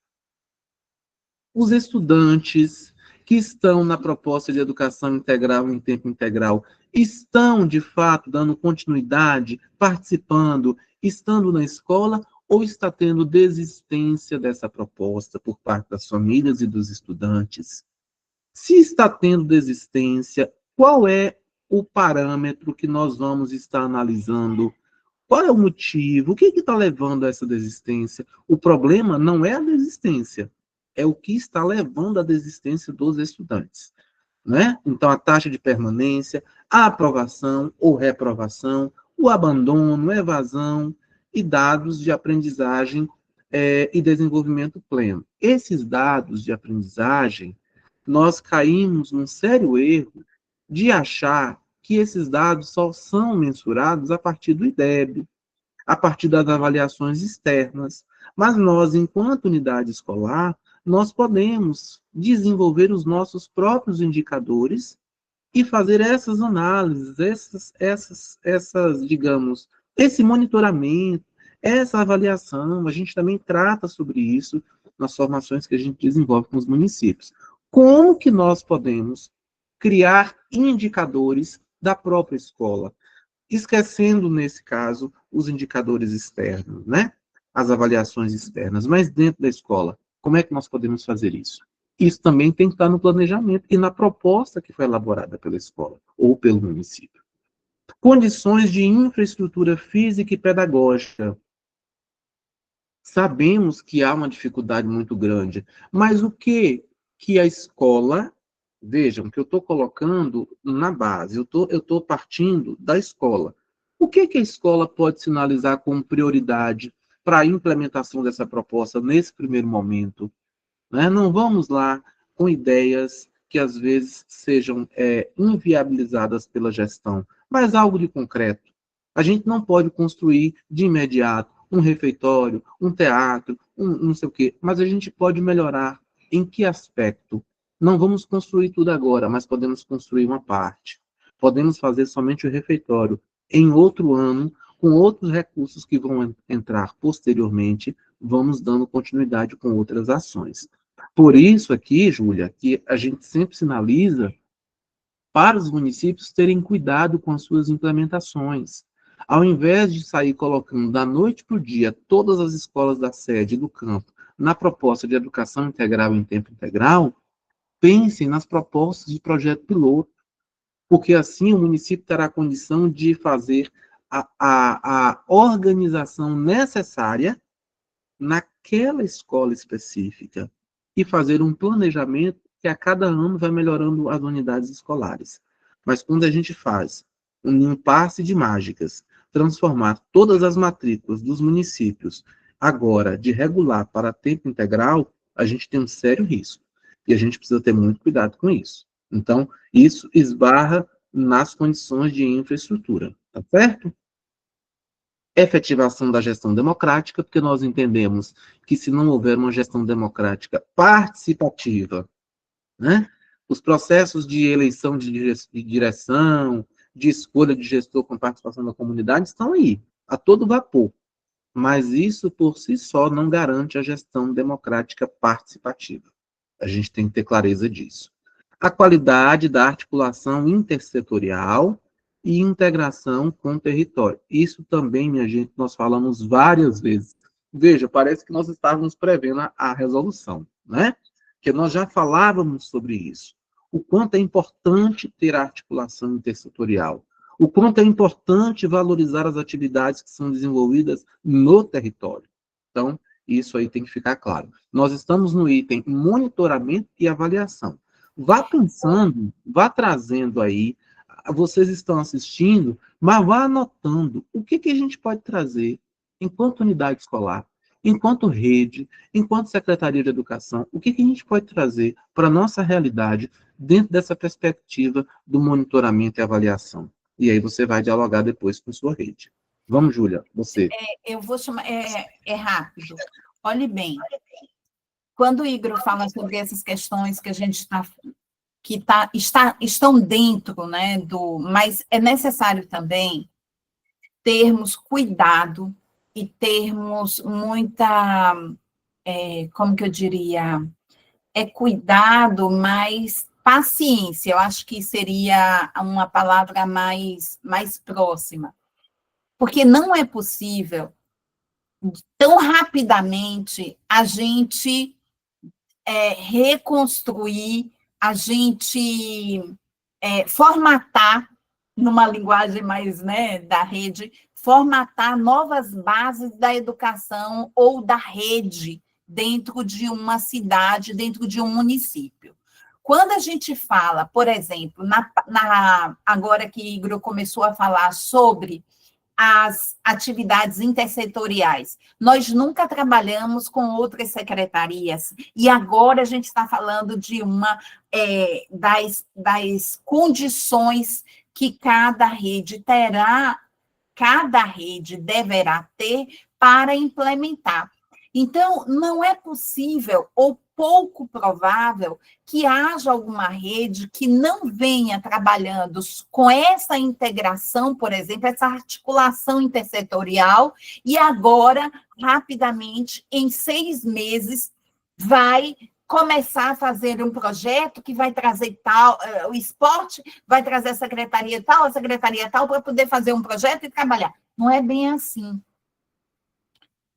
[SPEAKER 1] Os estudantes que estão na proposta de educação integral em tempo integral estão, de fato, dando continuidade, participando, estando na escola, ou está tendo desistência dessa proposta por parte das famílias e dos estudantes? Se está tendo desistência, qual é o parâmetro que nós vamos estar analisando? Qual é o motivo? O que está levando a essa desistência? O problema não é a desistência, é o que está levando à desistência dos estudantes, né? Então, a taxa de permanência, a aprovação ou reprovação, o abandono, a evasão e dados de aprendizagem e desenvolvimento pleno. Esses dados de aprendizagem, nós caímos num sério erro de achar que esses dados só são mensurados a partir do IDEB, a partir das avaliações externas. Mas nós, enquanto unidade escolar, nós podemos desenvolver os nossos próprios indicadores e fazer essas análises, digamos, esse monitoramento, essa avaliação. A gente também trata sobre isso nas formações que a gente desenvolve com os municípios. Como que nós podemos criar indicadores da própria escola? Esquecendo, nesse caso, os indicadores externos, né? As avaliações externas, mas dentro da escola, como é que nós podemos fazer isso? Isso também tem que estar no planejamento e na proposta que foi elaborada pela escola ou pelo município. Condições de infraestrutura física e pedagógica. Sabemos que há uma dificuldade muito grande, mas o que a escola... Vejam que eu estou colocando na base, eu estou partindo da escola. O que a escola pode sinalizar como prioridade para a implementação dessa proposta nesse primeiro momento? Né? Não vamos lá com ideias que às vezes sejam inviabilizadas pela gestão, mas algo de concreto. A gente não pode construir de imediato um refeitório, um teatro, não sei o quê, mas a gente pode melhorar. Em que aspecto? Não vamos construir tudo agora, mas podemos construir uma parte. Podemos fazer somente o refeitório em outro ano, com outros recursos que vão entrar posteriormente, vamos dando continuidade com outras ações. Por isso aqui, Júlia, que a gente sempre sinaliza para os municípios terem cuidado com as suas implementações. Ao invés de sair colocando da noite para o dia todas as escolas da sede e do campo na proposta de educação integral em tempo integral, pensem nas propostas de projeto piloto, porque assim o município terá condição de fazer a organização necessária naquela escola específica e fazer um planejamento que a cada ano vai melhorando as unidades escolares. Mas quando a gente faz um passe de mágicas, transformar todas as matrículas dos municípios agora de regular para tempo integral, a gente tem um sério risco. E a gente precisa ter muito cuidado com isso. Então, isso esbarra nas condições de infraestrutura, tá certo? Efetivação da gestão democrática, porque nós entendemos que se não houver uma gestão democrática participativa, né, os processos de eleição de direção, de escolha de gestor com participação da comunidade estão aí, a todo vapor. Mas isso, por si só, não garante a gestão democrática participativa. A gente tem que ter clareza disso. A qualidade da articulação intersetorial e integração com o território. Isso também, minha gente, nós falamos várias vezes. Veja, parece que nós estávamos prevendo a resolução, né? Que nós já falávamos sobre isso. O quanto é importante ter a articulação intersetorial. O quanto é importante valorizar as atividades que são desenvolvidas no território. Então, Isso aí tem que ficar claro. Nós estamos no item monitoramento e avaliação. Vá pensando, vá trazendo aí, vocês estão assistindo, mas vá anotando o que a gente pode trazer enquanto unidade escolar, enquanto rede, enquanto Secretaria de Educação, o que a gente pode trazer para a nossa realidade dentro dessa perspectiva do monitoramento e avaliação. E aí você vai dialogar depois com sua rede. Vamos, Júlia, você.
[SPEAKER 2] Eu vou chamar, é rápido. Olhe bem, quando o Igor fala sobre essas questões que a gente estão dentro, né, mas é necessário também termos cuidado e termos muita, como que eu diria, cuidado, mas paciência, eu acho que seria uma palavra mais próxima, porque não é possível tão rapidamente a gente reconstruir, a gente formatar, numa linguagem mais, né, da rede, formatar novas bases da educação ou da rede dentro de uma cidade, dentro de um município. Quando a gente fala, por exemplo, agora que Igor começou a falar sobre as atividades intersetoriais. Nós nunca trabalhamos com outras secretarias, e agora a gente está falando de das condições que cada rede deverá ter para implementar. Então, não é possível ou pouco provável que haja alguma rede que não venha trabalhando com essa integração, por exemplo, essa articulação intersetorial, e agora, rapidamente, em 6 meses, vai começar a fazer um projeto que vai trazer o esporte vai trazer a secretaria tal, para poder fazer um projeto e trabalhar. Não é bem assim.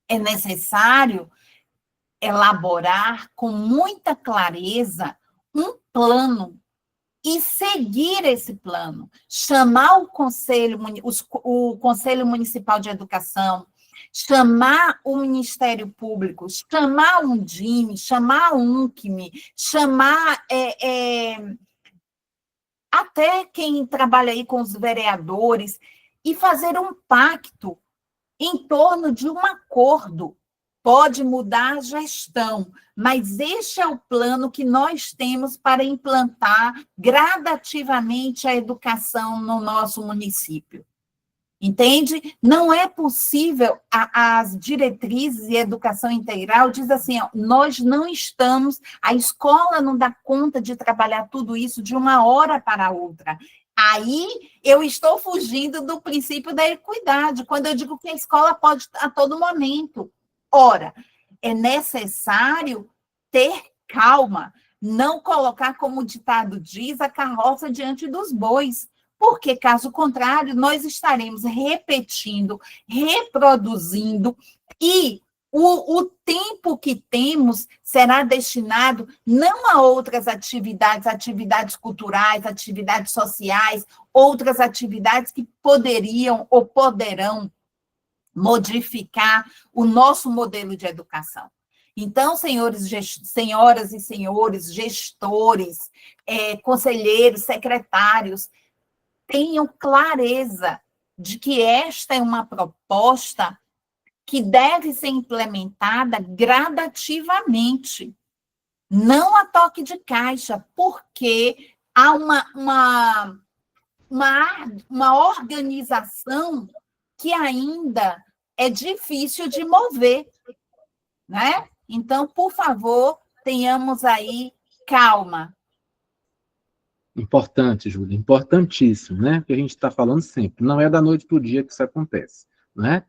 [SPEAKER 2] É necessário elaborar com muita clareza um plano e seguir esse plano, chamar o Conselho Municipal de Educação, chamar o Ministério Público, chamar o Undime, chamar o UNCME, chamar até quem trabalha aí com os vereadores e fazer um pacto em torno de um acordo. Pode mudar a gestão, mas este é o plano que nós temos para implantar gradativamente a educação no nosso município. Entende? Não é possível, as diretrizes e educação integral diz assim, nós não estamos, a escola não dá conta de trabalhar tudo isso de uma hora para outra. Aí eu estou fugindo do princípio da equidade, quando eu digo que a escola pode a todo momento. Ora, é necessário ter calma, não colocar, como o ditado diz, a carroça diante dos bois, porque, caso contrário, nós estaremos repetindo, reproduzindo, e o tempo que temos será destinado não a outras atividades culturais, atividades sociais, outras atividades que poderiam ou poderão modificar o nosso modelo de educação. Então, senhoras e senhores, gestores, conselheiros, secretários, tenham clareza de que esta é uma proposta que deve ser implementada gradativamente, não a toque de caixa, porque há uma organização que ainda é difícil de mover, né? Então, por favor, tenhamos aí calma.
[SPEAKER 1] Importante, Júlia, importantíssimo, né? Que a gente está falando sempre. Não é da noite para o dia que isso acontece, né?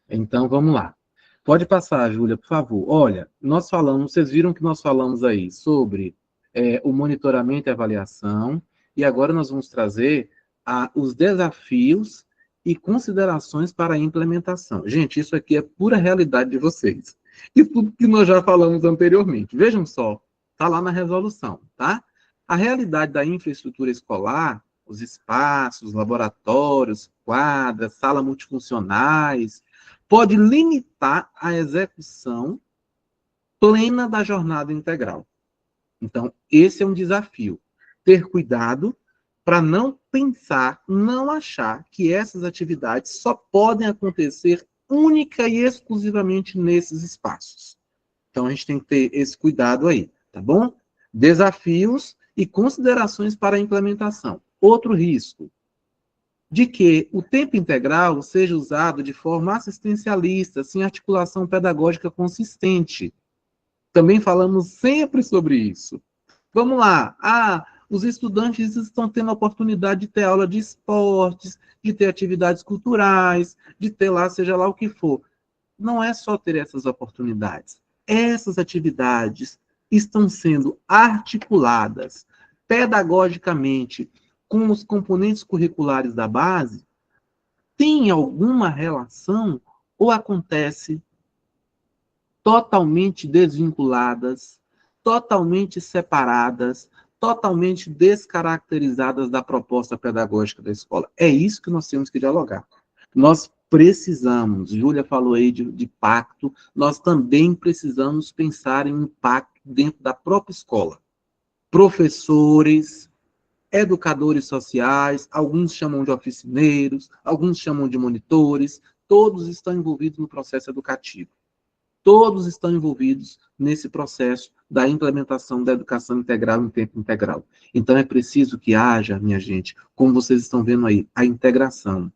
[SPEAKER 1] Então, vamos lá. Pode passar, Júlia, por favor. Olha, vocês viram que nós falamos aí sobre o monitoramento e avaliação, e agora nós vamos trazer os desafios e considerações para a implementação. Gente, isso aqui é pura realidade de vocês. E tudo que nós já falamos anteriormente. Vejam só, está lá na resolução, tá? A realidade da infraestrutura escolar, os espaços, laboratórios, quadras, salas multifuncionais, pode limitar a execução plena da jornada integral. Então, esse é um desafio. Ter cuidado para não pensar, não achar que essas atividades só podem acontecer única e exclusivamente nesses espaços. Então, a gente tem que ter esse cuidado aí, tá bom? Desafios e considerações para a implementação. Outro risco, de que o tempo integral seja usado de forma assistencialista, sem articulação pedagógica consistente. Também falamos sempre sobre isso. Vamos lá. Os estudantes estão tendo a oportunidade de ter aula de esportes, de ter atividades culturais, de ter lá, seja lá o que for. Não é só ter essas oportunidades. Essas atividades estão sendo articuladas pedagogicamente com os componentes curriculares da base? Tem alguma relação ou acontece totalmente desvinculadas, totalmente separadas, totalmente descaracterizadas da proposta pedagógica da escola? É isso que nós temos que dialogar. Nós precisamos, Júlia falou aí de pacto, nós também precisamos pensar em impacto dentro da própria escola. Professores, educadores sociais, alguns chamam de oficineiros, alguns chamam de monitores, todos estão envolvidos no processo educativo. Todos estão envolvidos nesse processo da implementação da educação integral em tempo integral. Então é preciso que haja, minha gente, como vocês estão vendo aí, a integração.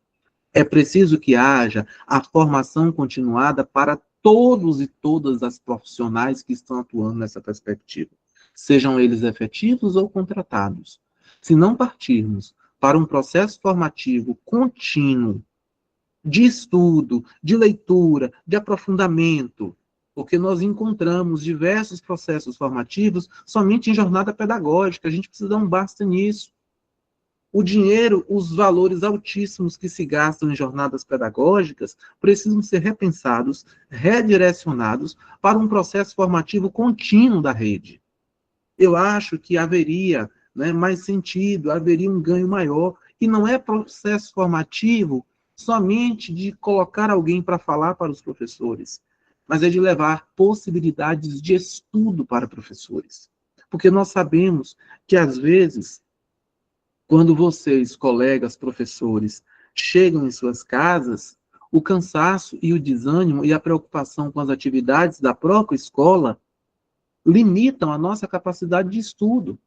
[SPEAKER 1] É preciso que haja a formação continuada para todos e todas as profissionais que estão atuando nessa perspectiva, sejam eles efetivos ou contratados. Se não partirmos para um processo formativo contínuo, de estudo, de leitura, de aprofundamento, porque nós encontramos diversos processos formativos somente em jornada pedagógica, a gente precisa dar um basta nisso. O dinheiro, os valores altíssimos que se gastam em jornadas pedagógicas precisam ser repensados, redirecionados para um processo formativo contínuo da rede. Eu acho que haveria mais sentido, haveria um ganho maior, e não é processo formativo somente de colocar alguém para falar para os professores, mas é de levar possibilidades de estudo para professores. Porque nós sabemos que, às vezes, quando vocês, colegas, professores, chegam em suas casas, o cansaço e o desânimo e a preocupação com as atividades da própria escola limitam a nossa capacidade de estudo.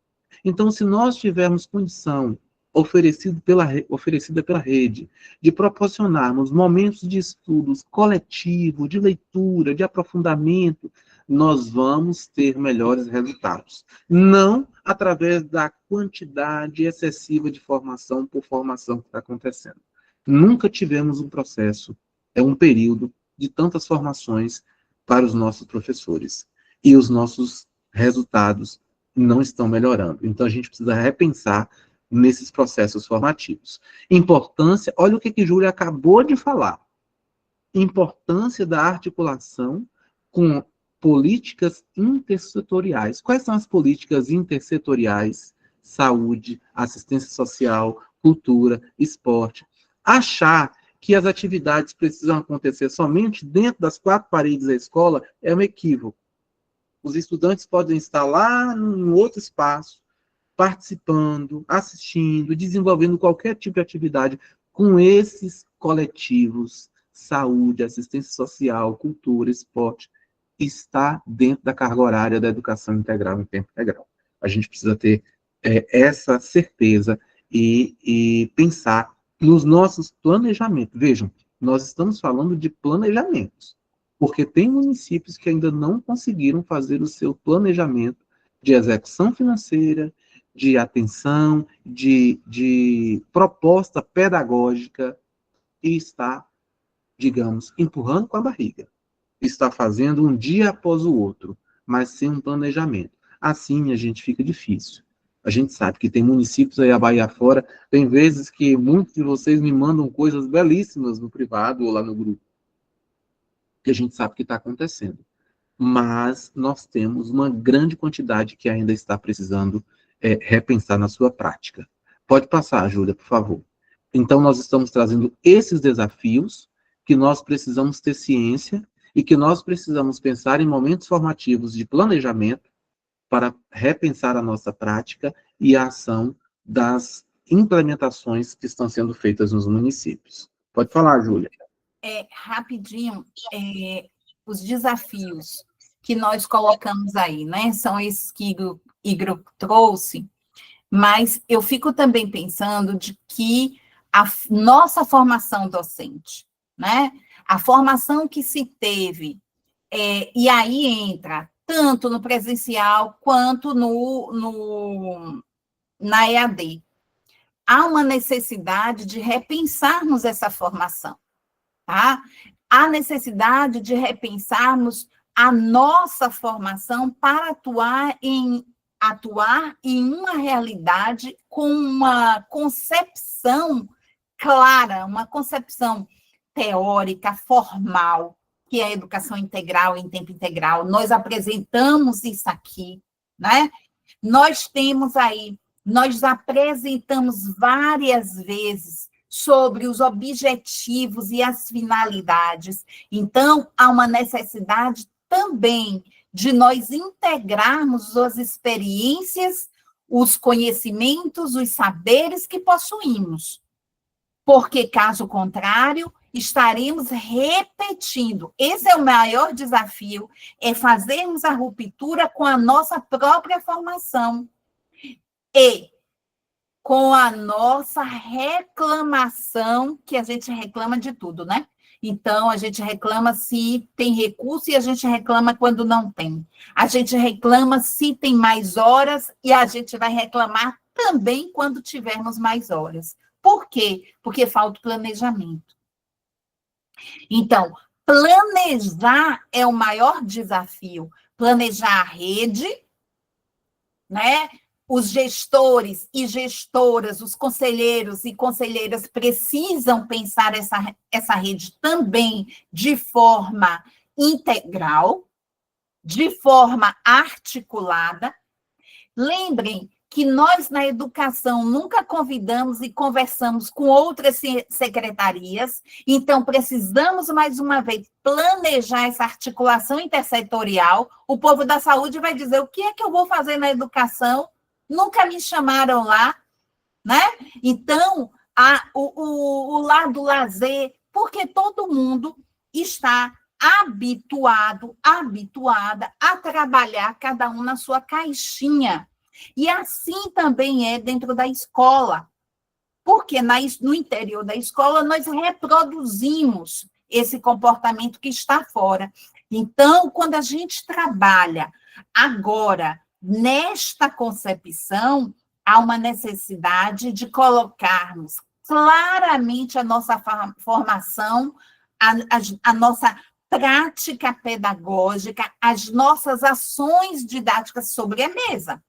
[SPEAKER 1] Então, se nós tivermos condição oferecida pela rede, de proporcionarmos momentos de estudos coletivo, de leitura, de aprofundamento, nós vamos ter melhores resultados. Não através da quantidade excessiva de formação por formação que está acontecendo. Nunca tivemos um processo, um período de tantas formações para os nossos professores. E os nossos resultados não estão melhorando. Então, a gente precisa repensar nesses processos formativos. Importância, olha o que Júlia acabou de falar. Importância da articulação com políticas intersetoriais. Quais são as políticas intersetoriais? Saúde, assistência social, cultura, esporte. Achar que as atividades precisam acontecer somente dentro das 4 paredes da escola é um equívoco. Os estudantes podem estar lá em outro espaço, participando, assistindo, desenvolvendo qualquer tipo de atividade com esses coletivos, saúde, assistência social, cultura, esporte, está dentro da carga horária da educação integral em tempo integral. A gente precisa ter essa certeza e pensar nos nossos planejamentos. Vejam, nós estamos falando de planejamentos, porque tem municípios que ainda não conseguiram fazer o seu planejamento de execução financeira, de atenção, de proposta pedagógica, e está, digamos, empurrando com a barriga. Está fazendo um dia após o outro, mas sem um planejamento. Assim, a gente fica difícil. A gente sabe que tem municípios aí a Bahia fora, tem vezes que muitos de vocês me mandam coisas belíssimas no privado ou lá no grupo, que a gente sabe que está acontecendo. Mas nós temos uma grande quantidade que ainda está precisando repensar na sua prática. Pode passar, Júlia, por favor. Então, nós estamos trazendo esses desafios que nós precisamos ter ciência e que nós precisamos pensar em momentos formativos de planejamento para repensar a nossa prática e a ação das implementações que estão sendo feitas nos municípios. Pode falar, Júlia.
[SPEAKER 2] Rapidinho, os desafios que nós colocamos aí, né? São esses que Igor trouxe, mas eu fico também pensando de que a nossa formação docente, né? A formação que se teve, e aí entra tanto no presencial quanto na EAD. Há uma necessidade de repensarmos essa formação, tá? Há necessidade de repensarmos a nossa formação para atuar em uma realidade com uma concepção clara, uma concepção teórica, formal, que é a educação integral em tempo integral. Nós apresentamos isso aqui, né? Nós apresentamos várias vezes sobre os objetivos e as finalidades. Então, há uma necessidade também de nós integrarmos as experiências, os conhecimentos, os saberes que possuímos. Porque, caso contrário, estaremos repetindo. Esse é o maior desafio, é fazermos a ruptura com a nossa própria formação e com a nossa reclamação, que a gente reclama de tudo, né? Então, a gente reclama se tem recurso e a gente reclama quando não tem. A gente reclama se tem mais horas e a gente vai reclamar também quando tivermos mais horas. Por quê? Porque falta planejamento. Então, planejar é o maior desafio. Planejar a rede, né? Os gestores e gestoras, os conselheiros e conselheiras precisam pensar essa rede também de forma integral, de forma articulada. Lembrem que nós, na educação, nunca convidamos e conversamos com outras secretarias, então precisamos, mais uma vez, planejar essa articulação intersetorial. O povo da saúde vai dizer, o que é que eu vou fazer na educação? Nunca me chamaram lá, né? Então, o lado lazer, porque todo mundo está habituada a trabalhar cada um na sua caixinha. E assim também é dentro da escola, porque no interior da escola nós reproduzimos esse comportamento que está fora. Então, quando a gente trabalha agora nesta concepção, há uma necessidade de colocarmos claramente a nossa formação, a nossa prática pedagógica, as nossas ações didáticas sobre a mesa.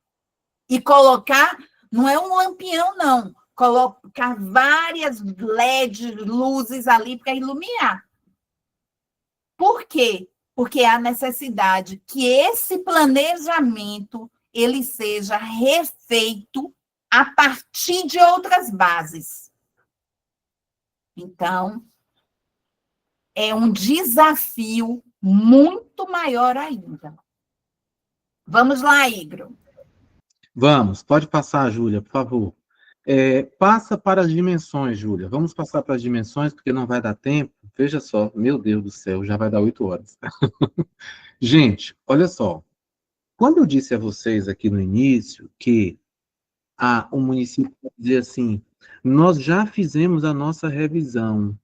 [SPEAKER 2] E colocar, não é um lampião, não, colocar várias LED, luzes ali para iluminar. Por quê? Porque há necessidade que esse planejamento ele seja refeito a partir de outras bases. Então, é um desafio muito maior ainda. Vamos lá, Igor.
[SPEAKER 1] Vamos, pode passar, Júlia, por favor. Passa para as dimensões, Júlia. Vamos passar para as dimensões, porque não vai dar tempo. Veja só, meu Deus do céu, já vai dar 8 horas. Gente, olha só. Quando eu disse a vocês aqui no início que o município dizia assim, nós já fizemos a nossa revisão.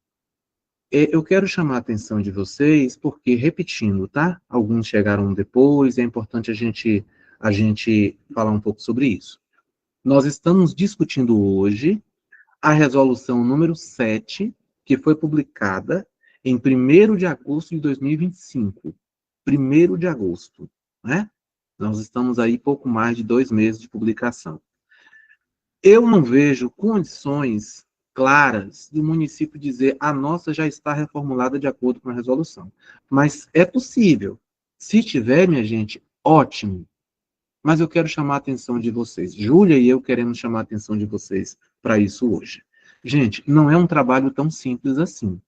[SPEAKER 1] Eu quero chamar a atenção de vocês, porque, repetindo, tá? Alguns chegaram depois, é importante a gente falar um pouco sobre isso. Nós estamos discutindo hoje a resolução número 7, que foi publicada em 1º de agosto de 2025. 1º de agosto, né? Nós estamos aí pouco mais de 2 meses de publicação. Eu não vejo condições claras do município dizer a nossa já está reformulada de acordo com a resolução. Mas é possível. Se tiver, minha gente, ótimo. Mas eu quero chamar a atenção de vocês. Júlia e eu queremos chamar a atenção de vocês para isso hoje. Gente, não é um trabalho tão simples assim.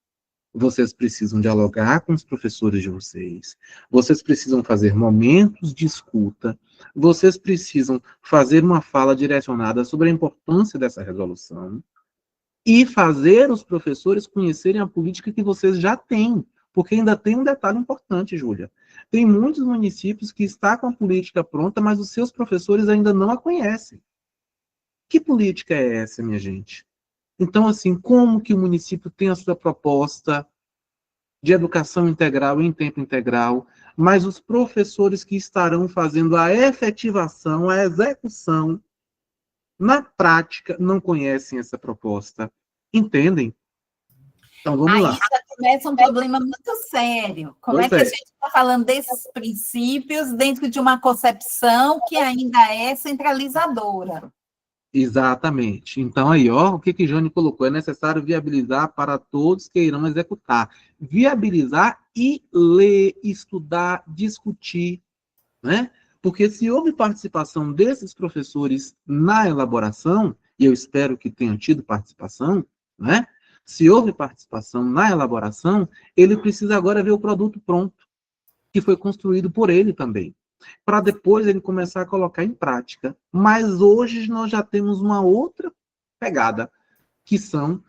[SPEAKER 1] vocês precisam dialogar com os professores de vocês precisam fazer momentos de escuta, vocês precisam fazer uma fala direcionada sobre a importância dessa resolução e fazer os professores conhecerem a política que vocês já têm, porque ainda tem um detalhe importante, Júlia. Tem muitos municípios que estão com a política pronta, mas os seus professores ainda não a conhecem. Que política é essa, minha gente? Então, assim, como que o município tem a sua proposta de educação integral em tempo integral, mas os professores que estarão fazendo a efetivação, a execução, na prática, não conhecem essa proposta. Entendem? Então, vamos lá.
[SPEAKER 2] Aí já começa um problema muito sério. Como é que a gente está falando desses princípios dentro de uma concepção que ainda é centralizadora?
[SPEAKER 1] Exatamente. Então, aí, ó, o que Jane colocou? É necessário viabilizar para todos que irão executar. Viabilizar e ler, estudar, discutir, né? Porque se houve participação desses professores na elaboração, e eu espero que tenham tido participação, né? Se houve participação na elaboração, ele precisa agora ver o produto pronto, que foi construído por ele também, para depois ele começar a colocar em prática. Mas hoje nós já temos uma outra pegada, que são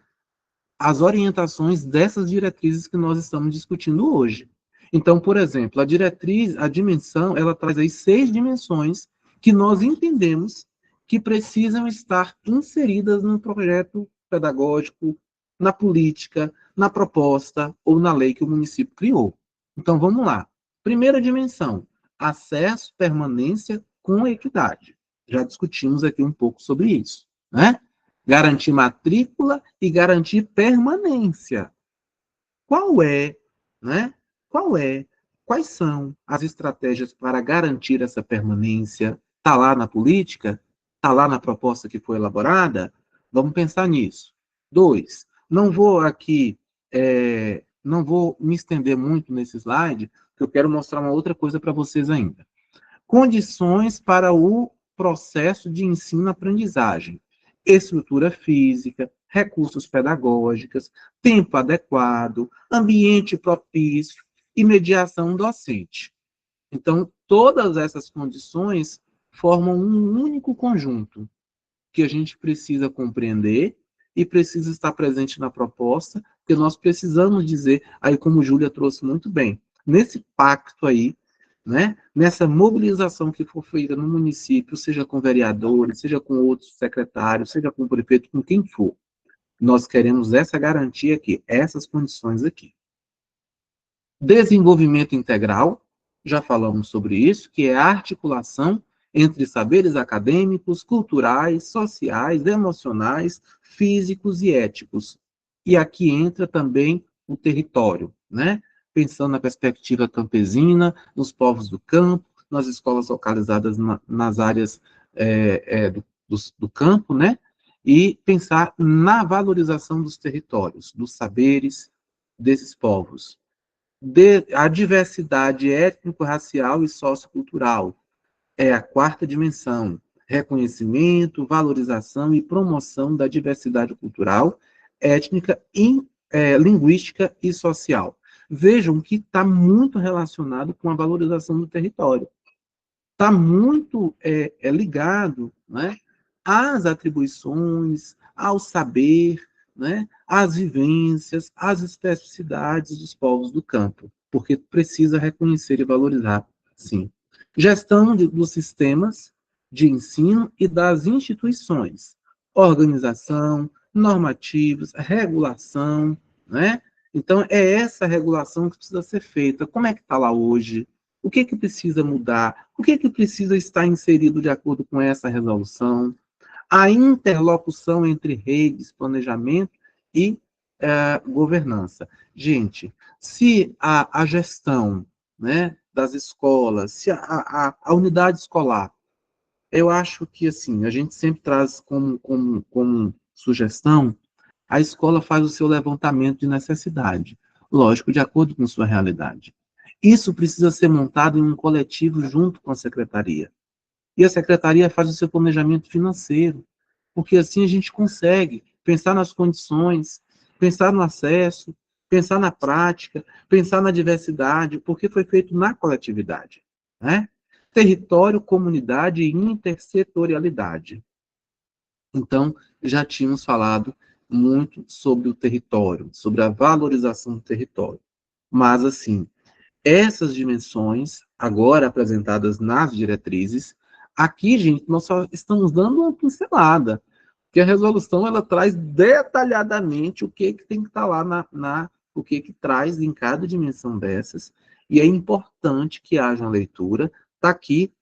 [SPEAKER 1] as orientações dessas diretrizes que nós estamos discutindo hoje. Então, por exemplo, a diretriz, a dimensão, ela traz aí 6 dimensões que nós entendemos que precisam estar inseridas no projeto pedagógico, na política, na proposta ou na lei que o município criou. Então, vamos lá. Primeira dimensão, acesso, permanência com equidade. Já discutimos aqui um pouco sobre isso, né? Garantir matrícula e garantir permanência. Qual é, né? Quais são as estratégias para garantir essa permanência? Está lá na política? Está lá na proposta que foi elaborada? Vamos pensar nisso. 2, não vou aqui, não vou me estender muito nesse slide, porque eu quero mostrar uma outra coisa para vocês ainda. Condições para o processo de ensino-aprendizagem. Estrutura física, recursos pedagógicos, tempo adequado, ambiente propício e mediação docente. Então, todas essas condições formam um único conjunto que a gente precisa compreender e precisa estar presente na proposta, porque nós precisamos dizer, aí como Júlia trouxe muito bem, nesse pacto aí, né, nessa mobilização que for feita no município, seja com vereadores, seja com outros secretários, seja com o prefeito, com quem for, nós queremos essa garantia aqui, essas condições aqui. Desenvolvimento integral, já falamos sobre isso, que é a articulação entre saberes acadêmicos, culturais, sociais, emocionais, físicos e éticos. E aqui entra também o território, né? Pensando na perspectiva campesina, nos povos do campo, nas escolas localizadas nas áreas do campo, né? E pensar na valorização dos territórios, dos saberes desses povos. A diversidade étnico-racial e sociocultural é a 4ª dimensão, reconhecimento, valorização e promoção da diversidade cultural, étnica, linguística e social. Vejam que está muito relacionado com a valorização do território. Está muito ligado, né, às atribuições, ao saber, né, às vivências, às especificidades dos povos do campo, porque precisa reconhecer e valorizar, sim. Gestão dos sistemas de ensino e das instituições, organização, normativos, regulação, né? Então, é essa regulação que precisa ser feita. Como é que está lá hoje? O que precisa mudar? O que precisa estar inserido de acordo com essa resolução? A interlocução entre redes, planejamento e governança. Gente, se a gestão, né, das escolas, se a unidade escolar, eu acho que, assim, a gente sempre traz como sugestão, a escola faz o seu levantamento de necessidade, lógico, de acordo com sua realidade. Isso precisa ser montado em um coletivo junto com a secretaria. E a secretaria faz o seu planejamento financeiro, porque assim a gente consegue pensar nas condições, pensar no acesso, pensar na prática, pensar na diversidade, porque foi feito na coletividade, né? Território, comunidade e intersetorialidade. Então, já tínhamos falado muito sobre o território, sobre a valorização do território. Mas, assim, essas dimensões, agora apresentadas nas diretrizes, aqui, gente, nós só estamos dando uma pincelada, porque a resolução, ela traz detalhadamente o que tem que estar lá o que traz em cada dimensão dessas, e é importante que haja uma leitura. Está aqui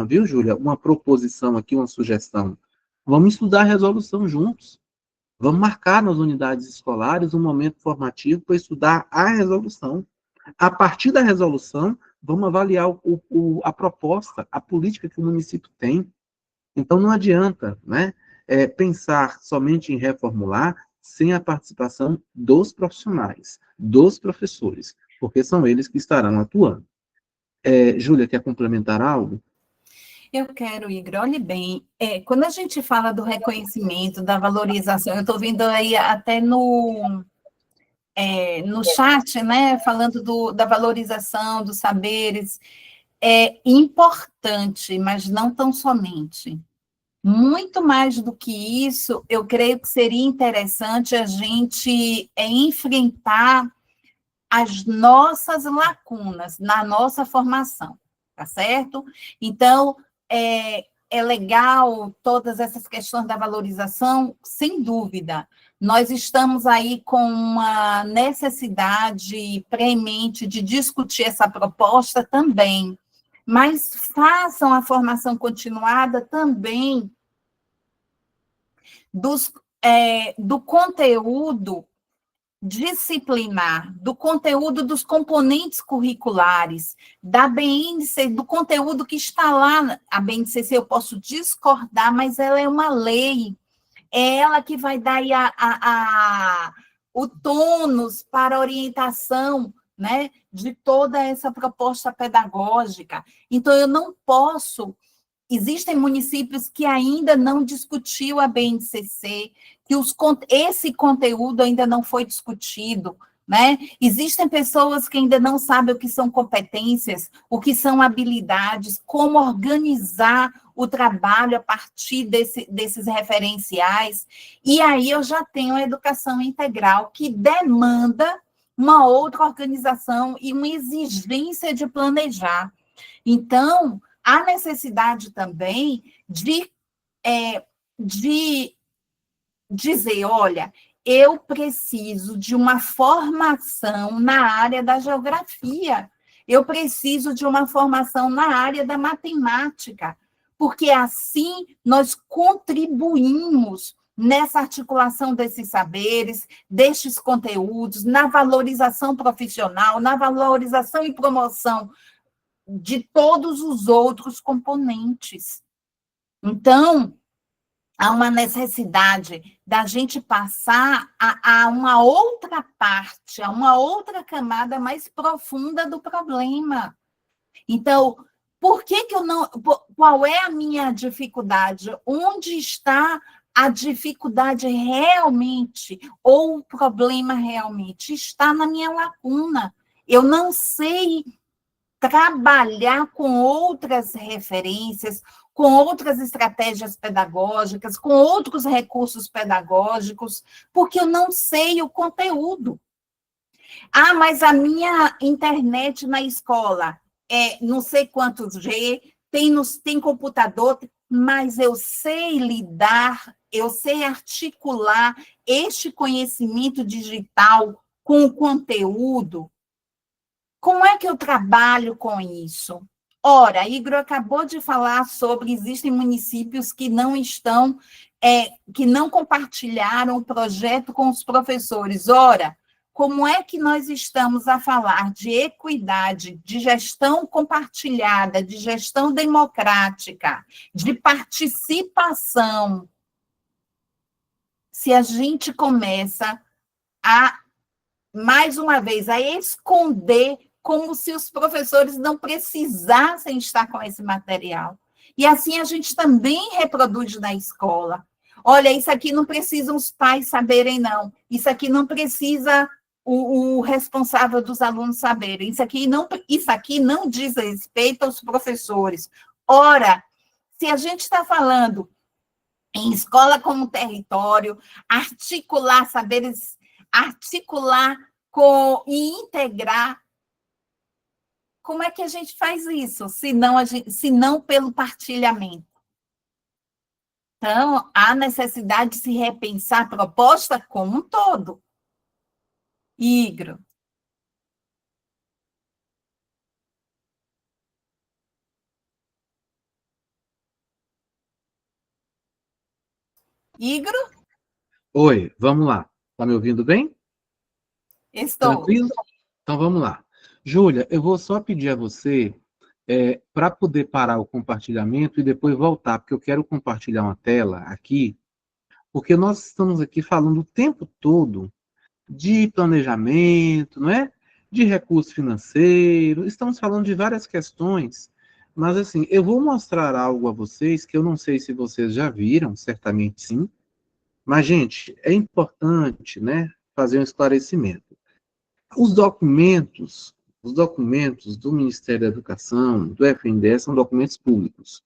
[SPEAKER 1] viu, Júlia, uma proposição aqui, uma sugestão. Vamos estudar a resolução juntos. Vamos marcar nas unidades escolares um momento formativo para estudar a resolução. A partir da resolução, vamos avaliar a proposta, a política que o município tem. Então, não adianta, né, pensar somente em reformular sem a participação dos profissionais, dos professores, porque são eles que estarão atuando. Júlia, quer complementar algo?
[SPEAKER 2] Eu quero, Igor, olhe bem, quando a gente fala do reconhecimento, da valorização, eu estou vendo aí até no chat, né, falando da valorização dos saberes, é importante, mas não tão somente. Muito mais do que isso, eu creio que seria interessante a gente enfrentar as nossas lacunas na nossa formação, tá certo? Então, é legal todas essas questões da valorização, sem dúvida. Nós estamos aí com uma necessidade premente de discutir essa proposta também, mas façam a formação continuada também do conteúdo disciplinar, do conteúdo dos componentes curriculares, da BNCC, do conteúdo que está lá. A BNCC eu posso discordar, mas ela é uma lei, é ela que vai dar aí o tônus para a orientação, né, de toda essa proposta pedagógica. Então, eu não posso... Existem municípios que ainda não discutiu a BNCC, que esse conteúdo ainda não foi discutido, né? Existem pessoas que ainda não sabem o que são competências, o que são habilidades, como organizar o trabalho a partir desses referenciais. E aí eu já tenho a educação integral, que demanda uma outra organização e uma exigência de planejar. Então, há necessidade também de dizer, olha, eu preciso de uma formação na área da geografia, eu preciso de uma formação na área da matemática, porque assim nós contribuímos nessa articulação desses saberes, destes conteúdos, na valorização profissional, na valorização e promoção de todos os outros componentes. Então, há uma necessidade da gente passar a uma outra parte, a uma outra camada mais profunda do problema. Então, por que eu não... Qual é a minha dificuldade? Onde está a dificuldade realmente, ou o problema realmente? Está na minha lacuna. Eu não sei trabalhar com outras referências, com outras estratégias pedagógicas, com outros recursos pedagógicos, porque eu não sei o conteúdo. Ah, mas a minha internet na escola é não sei quantos G, tem computador, mas eu sei lidar, eu sei articular este conhecimento digital com o conteúdo. Como é que eu trabalho com isso? Ora, Igor acabou de falar sobre existem municípios que não estão, que não compartilharam o projeto com os professores. Ora, como é que nós estamos a falar de equidade, de gestão compartilhada, de gestão democrática, de participação, se a gente começa mais uma vez, a esconder como se os professores não precisassem estar com esse material. E assim a gente também reproduz na escola. Olha, isso aqui não precisa os pais saberem, não. Isso aqui não precisa o responsável dos alunos saberem. Isso aqui não diz respeito aos professores. Ora, se a gente está falando em escola como território, articular saberes, articular e integrar, como é que a gente faz isso, se não pelo partilhamento? Então, há necessidade de se repensar a proposta como um todo. Igro. Igro?
[SPEAKER 1] Oi, vamos lá. Está me ouvindo bem?
[SPEAKER 2] Estou.
[SPEAKER 1] Tranquilo? Então vamos lá. Júlia, eu vou só pedir a você para poder parar o compartilhamento e depois voltar, porque eu quero compartilhar uma tela aqui, porque nós estamos aqui falando o tempo todo de planejamento, não é? De recurso financeiro, estamos falando de várias questões, mas assim, eu vou mostrar algo a vocês que eu não sei se vocês já viram, certamente sim, mas gente, é importante, né, fazer um esclarecimento. Os documentos do Ministério da Educação, do FNDE, são documentos públicos.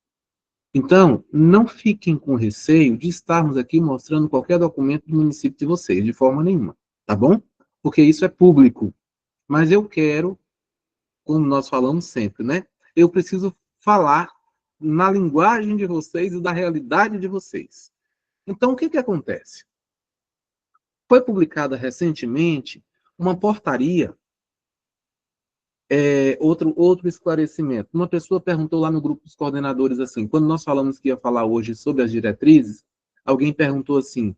[SPEAKER 1] Então, não fiquem com receio de estarmos aqui mostrando qualquer documento do município de vocês, de forma nenhuma, tá bom? Porque isso é público. Mas eu quero, como nós falamos sempre, né? Eu preciso falar na linguagem de vocês e da realidade de vocês. Então, o que acontece? Foi publicada recentemente uma portaria. Outro esclarecimento. Uma pessoa perguntou lá no grupo dos coordenadores assim, quando nós falamos que ia falar hoje sobre as diretrizes, alguém perguntou assim,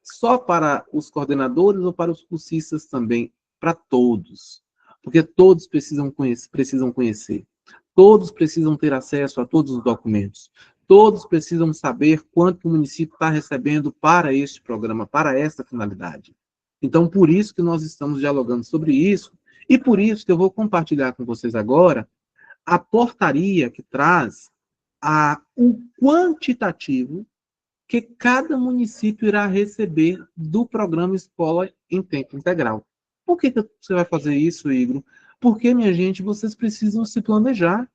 [SPEAKER 1] só para os coordenadores ou para os cursistas também? Para todos. Porque todos precisam conhecer. Todos precisam ter acesso a todos os documentos. Todos precisam saber quanto o município está recebendo para este programa, para esta finalidade. Então, por isso que nós estamos dialogando sobre isso, e por isso que eu vou compartilhar com vocês agora a portaria que traz o quantitativo que cada município irá receber do programa Escola em Tempo Integral. Por que você vai fazer isso, Igor? Porque, minha gente, vocês precisam se planejar,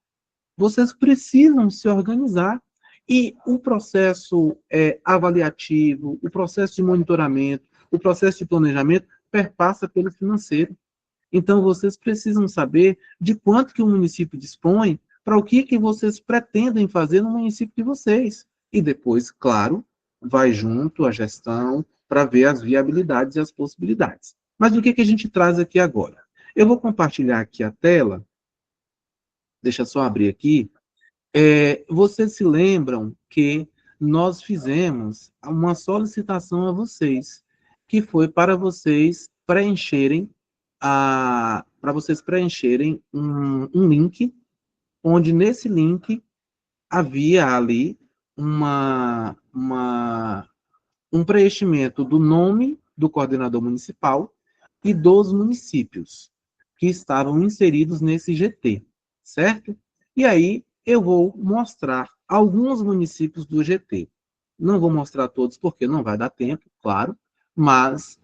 [SPEAKER 1] vocês precisam se organizar. E o processo avaliativo, o processo de monitoramento, o processo de planejamento perpassa pelo financeiro. Então, vocês precisam saber de quanto que o município dispõe para o que vocês pretendem fazer no município de vocês. E depois, claro, vai junto a gestão para ver as viabilidades e as possibilidades. Mas o que a gente traz aqui agora? Eu vou compartilhar aqui a tela. Deixa eu só abrir aqui. Vocês se lembram que nós fizemos uma solicitação a vocês, que foi para vocês preencherem um link, onde nesse link havia ali um preenchimento do nome do coordenador municipal e dos municípios que estavam inseridos nesse GT, certo? E aí eu vou mostrar alguns municípios do GT. Não vou mostrar todos porque não vai dar tempo, claro, mas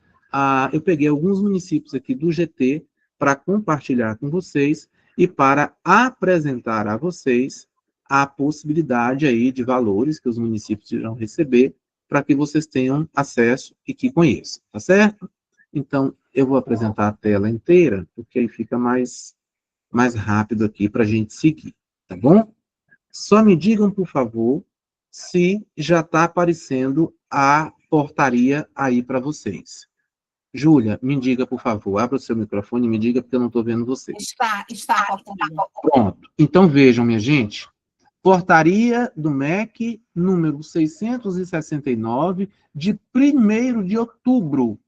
[SPEAKER 1] eu peguei alguns municípios aqui do GT para compartilhar com vocês e para apresentar a vocês a possibilidade aí de valores que os municípios irão receber para que vocês tenham acesso e que conheçam, tá certo? Então, eu vou apresentar a tela inteira, porque aí fica mais rápido aqui para a gente seguir, tá bom? Só me digam, por favor, se já está aparecendo a portaria aí para vocês. Júlia, me diga, por favor, abra o seu microfone e me diga, porque eu não estou vendo você.
[SPEAKER 2] Está a portaria.
[SPEAKER 1] Pronto. Então, vejam, minha gente, portaria do MEC, número 669, de 1º de outubro.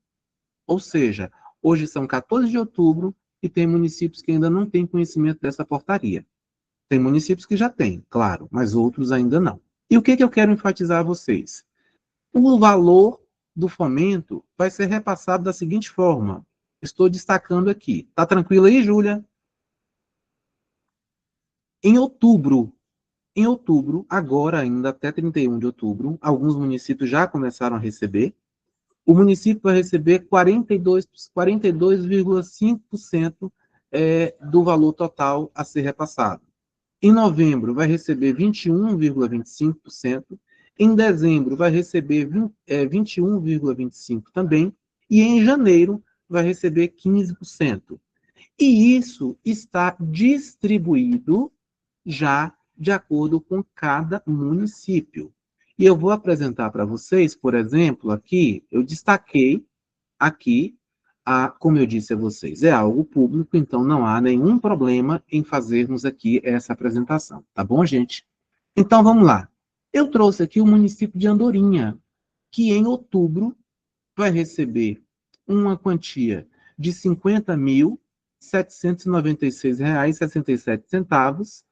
[SPEAKER 1] Ou seja, hoje são 14 de outubro e tem municípios que ainda não têm conhecimento dessa portaria. Tem municípios que já têm, claro, mas outros ainda não. E o que eu quero enfatizar a vocês? O valor do fomento vai ser repassado da seguinte forma. Estou destacando aqui. Tá tranquilo aí, Júlia? Em outubro, agora ainda até 31 de outubro, alguns municípios já começaram a receber. o município vai receber 42,5% do valor total a ser repassado. Em novembro, vai receber 21,25%. Em dezembro, vai receber 21,25% também. E em janeiro, vai receber 15%. E isso está distribuído já de acordo com cada município. E eu vou apresentar para vocês, por exemplo, aqui, eu destaquei aqui, como eu disse a vocês, é algo público, então não há nenhum problema em fazermos aqui essa apresentação, tá bom, gente? Então, vamos lá. Eu trouxe aqui o município de Andorinha, que em outubro vai receber uma quantia de R$ 50.796,67.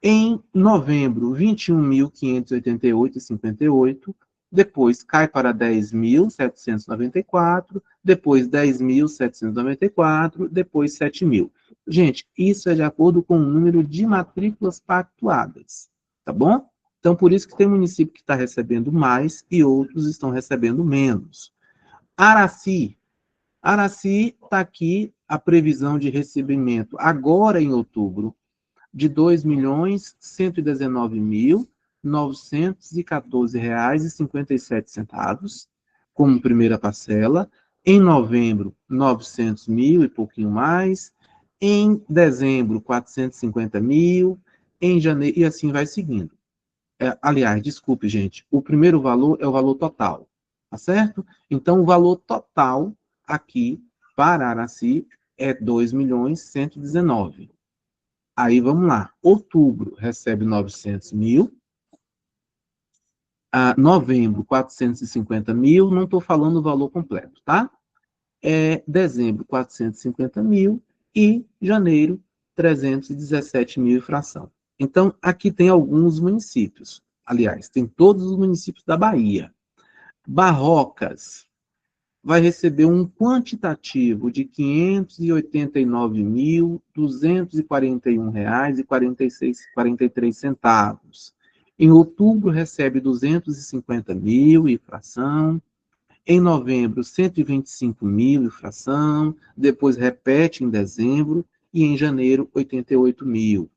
[SPEAKER 1] Em novembro, R$ 21.588,58. Depois cai para 10.794, depois 10.794, depois 7.000. Gente, isso é de acordo com o número de matrículas pactuadas, tá bom? Então, por isso que tem município que está recebendo mais e outros estão recebendo menos. Araci está aqui a previsão de recebimento agora em outubro de R$ 2.119.914,57, como primeira parcela. Em novembro, 900 mil e pouquinho mais. Em dezembro, 450 mil. Em janeiro, e assim vai seguindo. Aliás, desculpe, gente, o primeiro valor é o valor total, tá certo? Então, o valor total aqui para Araci é 2.119. Aí, vamos lá. Outubro recebe 900 mil. Novembro, 450 mil. Não estou falando o valor completo, tá? Dezembro, 450 mil. E janeiro, 317 mil e fração. Então, aqui tem alguns municípios. Aliás, tem todos os municípios da Bahia. Barrocas vai receber um quantitativo de R$ 589.241,43. Em outubro, recebe 250 mil e fração. Em novembro, 125 mil e fração. Depois repete em dezembro. E em janeiro, 88 mil.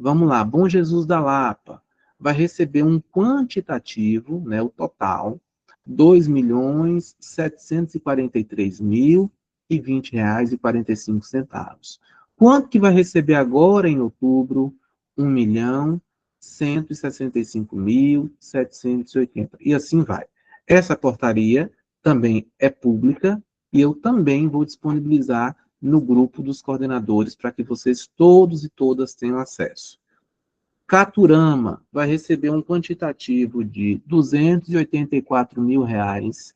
[SPEAKER 1] Vamos lá, Bom Jesus da Lapa vai receber um quantitativo, né, o total, R$ 2.743.020,45. Quanto que vai receber agora em outubro? R$ 1.165.780. E assim vai. Essa portaria também é pública e eu também vou disponibilizar no grupo dos coordenadores para que vocês todos e todas tenham acesso. Caturama vai receber um quantitativo de R$ 284.000,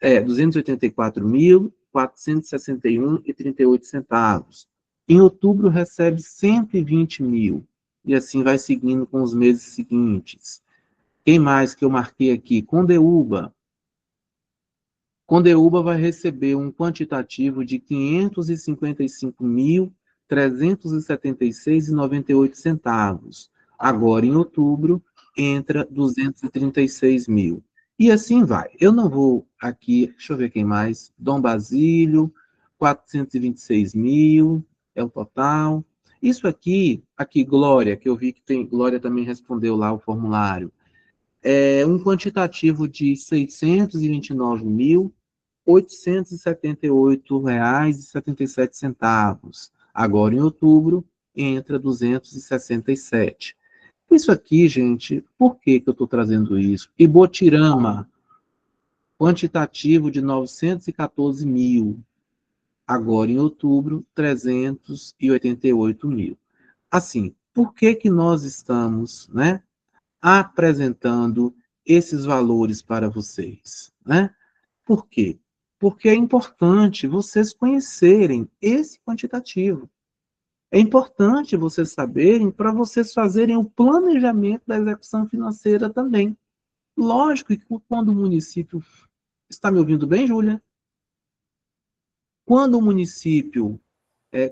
[SPEAKER 1] 284.461,38. Em outubro recebe 120 mil, e assim vai seguindo com os meses seguintes. Quem mais que eu marquei aqui? Condeúba vai receber um quantitativo de R$ 555.376,98. Agora, em outubro, entra 236 mil. E assim vai. Eu não vou aqui, deixa eu ver quem mais. Dom Basílio, 426 mil, é o total. Isso aqui, Glória, que eu vi que tem, Glória também respondeu lá o formulário. É um quantitativo de R$ 629.878,77. Agora, em outubro, entra 267. Isso aqui, gente, por que que eu estou trazendo isso? Ibotirama, quantitativo de 914 mil. Agora, em outubro, 388 mil. Assim, por que que nós estamos, né, apresentando esses valores para vocês, né? Por quê? Porque é importante vocês conhecerem esse quantitativo. É importante vocês saberem para vocês fazerem o planejamento da execução financeira também. Lógico que quando o município... Está me ouvindo bem, Júlia? Quando o município,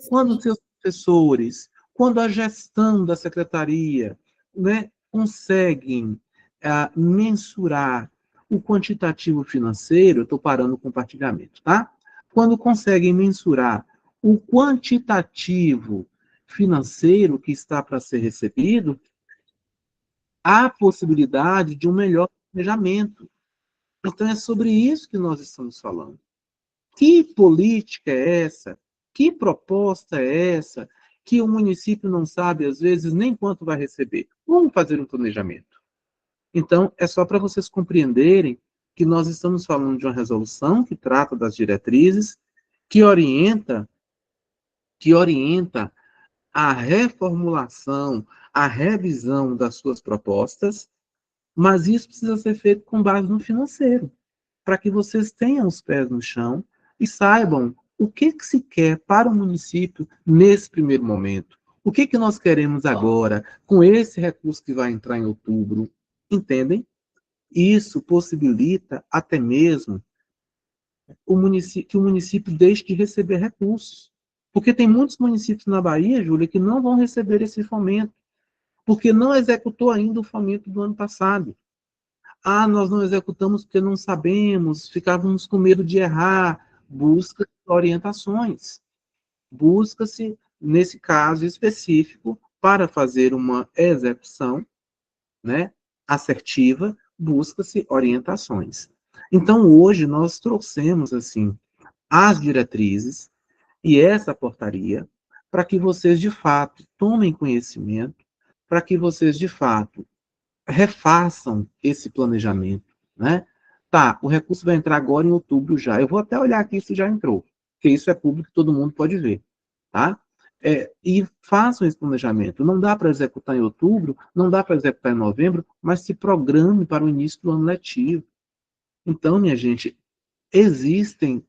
[SPEAKER 1] quando os seus professores, quando a gestão da secretaria, né, conseguem mensurar o quantitativo financeiro, eu estou parando o compartilhamento, tá? Quando conseguem mensurar o quantitativo financeiro que está para ser recebido, há possibilidade de um melhor planejamento. Então, é sobre isso que nós estamos falando. Que política é essa? Que proposta é essa? Que o município não sabe, às vezes, nem quanto vai receber. Vamos fazer um planejamento. Então, é só para vocês compreenderem que nós estamos falando de uma resolução que trata das diretrizes, que orienta a reformulação, a revisão das suas propostas, mas isso precisa ser feito com base no financeiro, para que vocês tenham os pés no chão e saibam o que se quer para o município nesse primeiro momento. O que nós queremos agora com esse recurso que vai entrar em outubro, entendem? Isso possibilita até mesmo que o município deixe de receber recursos. Porque tem muitos municípios na Bahia, Júlia, que não vão receber esse fomento, porque não executou ainda o fomento do ano passado. Ah, nós não executamos porque não sabemos, ficávamos com medo de errar. Busca orientações. Busca-se, nesse caso específico, para fazer uma execução, né, assertiva, busca-se orientações. Então, hoje, nós trouxemos, assim, as diretrizes e essa portaria para que vocês, de fato, tomem conhecimento, para que vocês, de fato, refaçam esse planejamento, né? Tá, o recurso vai entrar agora em outubro já. Eu vou até olhar aqui se já entrou, porque isso é público, todo mundo pode ver, tá? E façam esse planejamento. Não dá para executar em outubro, não dá para executar em novembro, mas se programe para o início do ano letivo. Então, minha gente, existem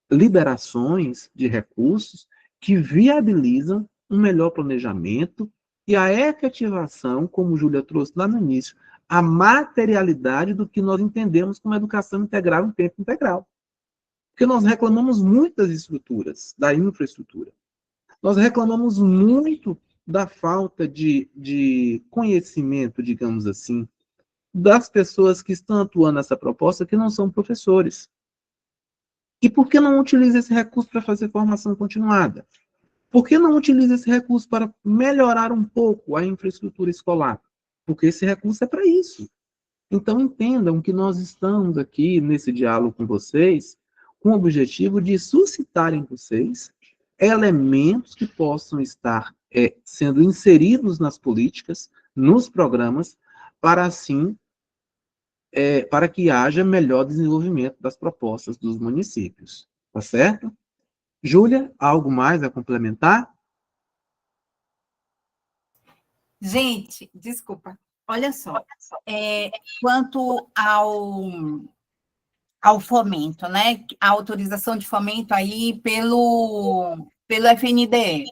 [SPEAKER 1] liberações de recursos que viabilizam um melhor planejamento e a efetivação, como Júlia trouxe lá no início, a materialidade do que nós entendemos como educação integral em tempo integral. Porque nós reclamamos muito das estruturas, da infraestrutura. Nós reclamamos muito da falta de conhecimento, digamos assim, das pessoas que estão atuando nessa proposta que não são professores. E por que não utiliza esse recurso para fazer formação continuada? Por que não utiliza esse recurso para melhorar um pouco a infraestrutura escolar? Porque esse recurso é para isso. Então, entendam que nós estamos aqui nesse diálogo com vocês com o objetivo de suscitar em vocês elementos que possam estar sendo inseridos nas políticas, nos programas, para assim, para que haja melhor desenvolvimento das propostas dos municípios. Tá certo? Júlia, algo mais a complementar?
[SPEAKER 2] Gente, desculpa. Olha só, quanto ao fomento, né? A autorização de fomento aí pelo FNDE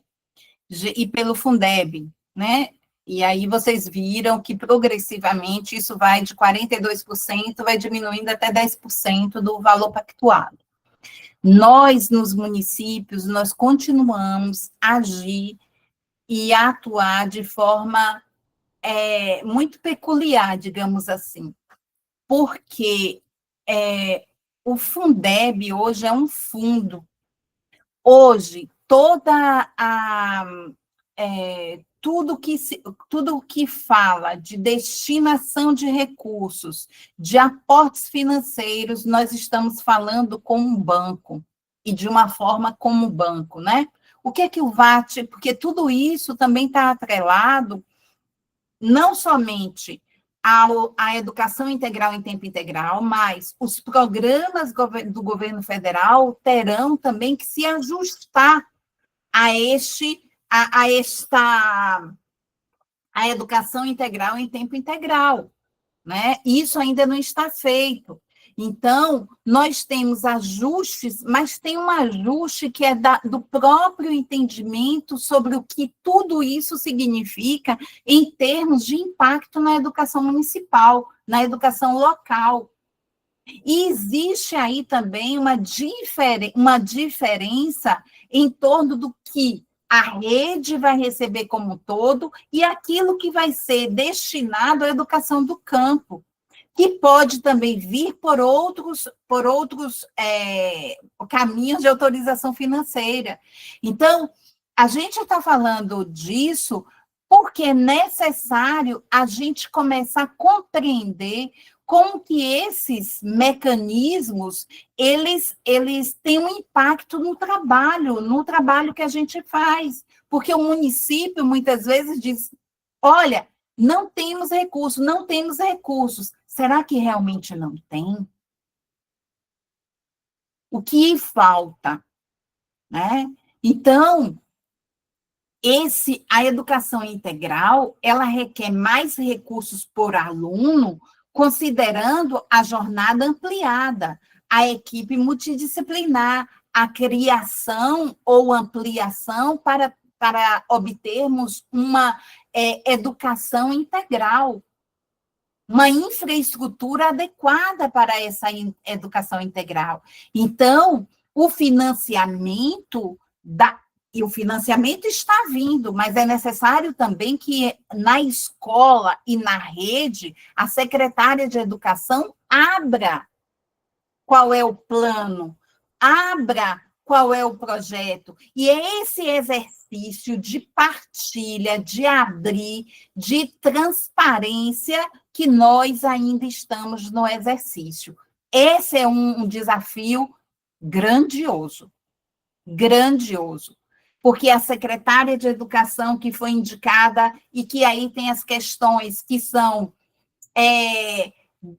[SPEAKER 2] e pelo Fundeb, né? E aí vocês viram que progressivamente isso vai de 42%, vai diminuindo até 10% do valor pactuado. Nós, nos municípios, nós continuamos a agir e a atuar de forma muito peculiar, digamos assim, porque o Fundeb hoje é um fundo. Hoje, tudo que fala de destinação de recursos, de aportes financeiros, nós estamos falando com um banco, e de uma forma como banco, né? O que é que o VAT, porque tudo isso também está atrelado não somente à educação integral em tempo integral, mas os programas do governo federal terão também que se ajustar a educação integral em tempo integral, né? Isso ainda não está feito. Então, nós temos ajustes, mas tem um ajuste que é do próprio entendimento sobre o que tudo isso significa em termos de impacto na educação municipal, na educação local. E existe aí também uma diferença em torno do que a rede vai receber como um todo e aquilo que vai ser destinado à educação do campo. que pode também vir por outros caminhos de autorização financeira. Então, a gente está falando disso porque é necessário a gente começar a compreender como que esses mecanismos, eles têm um impacto no trabalho que a gente faz. Porque o município, muitas vezes, diz, olha, não temos recursos. Será que realmente não tem? O que falta? Né? Então, a educação integral, ela requer mais recursos por aluno, considerando a jornada ampliada, a equipe multidisciplinar, a criação ou ampliação para obtermos uma educação integral, uma infraestrutura adequada para essa educação integral. Então, o financiamento está vindo, mas é necessário também que na escola e na rede, a secretária de educação abra qual é o plano, abra qual é o projeto. E é esse exercício de partilha, de abrir, de transparência que nós ainda estamos no exercício. Esse é um desafio grandioso. Porque a secretária de educação que foi indicada, e que aí tem as questões que são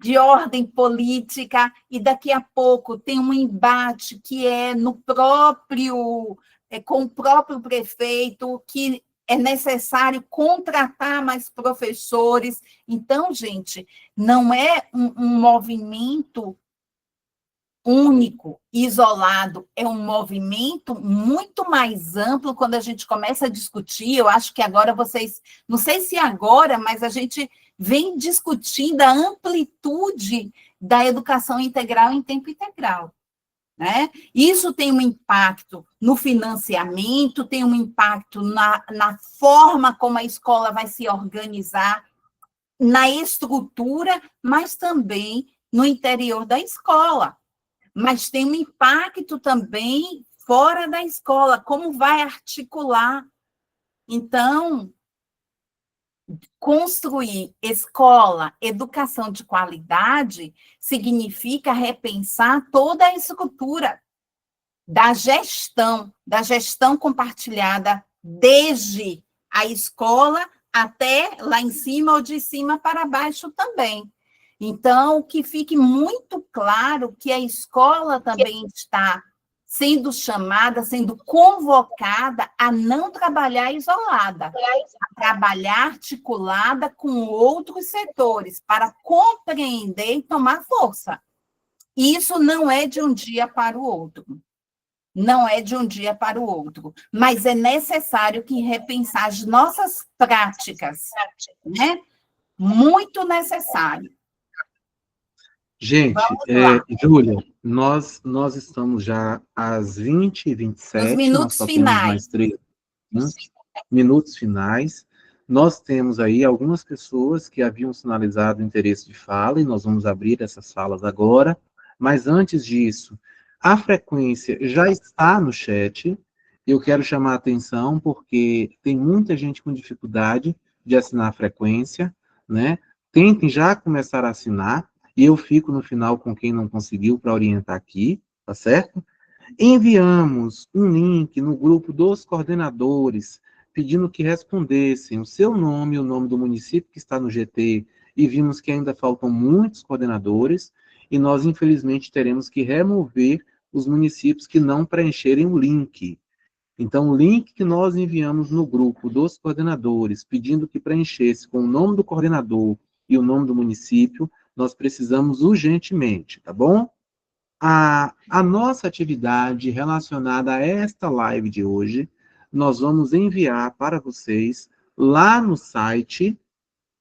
[SPEAKER 2] de ordem política, e daqui a pouco tem um embate que é com o próprio prefeito, que é necessário contratar mais professores. Então, gente, não é um movimento único, isolado, é um movimento muito mais amplo. Quando a gente começa a discutir, eu acho que agora vocês, não sei se agora, mas a gente vem discutindo a amplitude da educação integral em tempo integral, né? Isso tem um impacto no financiamento, tem um impacto na forma como a escola vai se organizar, na estrutura, mas também no interior da escola. Mas tem um impacto também fora da escola, como vai articular. Então, construir escola, educação de qualidade, significa repensar toda a estrutura da gestão compartilhada, desde a escola até lá em cima ou de cima para baixo também. Então, que fique muito claro que a escola também está sendo chamada, sendo convocada a não trabalhar isolada, a trabalhar articulada com outros setores, para compreender e tomar força. Isso não é de um dia para o outro. Mas é necessário que repensar as nossas práticas, né? Muito necessário.
[SPEAKER 1] Gente, Júlia, nós estamos já às 20h27.
[SPEAKER 2] Os minutos finais.
[SPEAKER 1] Mais 3 minutos finais. Nós temos aí algumas pessoas que haviam sinalizado interesse de fala, e nós vamos abrir essas falas agora. Mas antes disso, a frequência já está no chat. Eu quero chamar a atenção porque tem muita gente com dificuldade de assinar a frequência, né? Tentem já começar a assinar. E eu fico no final com quem não conseguiu para orientar aqui, tá certo? Enviamos um link no grupo dos coordenadores, pedindo que respondessem o seu nome e o nome do município que está no GT, e vimos que ainda faltam muitos coordenadores, e nós, infelizmente, teremos que remover os municípios que não preencherem o link. Então, o link que nós enviamos no grupo dos coordenadores, pedindo que preenchesse com o nome do coordenador e o nome do município, nós precisamos urgentemente, tá bom? A nossa atividade relacionada a esta live de hoje, nós vamos enviar para vocês lá no site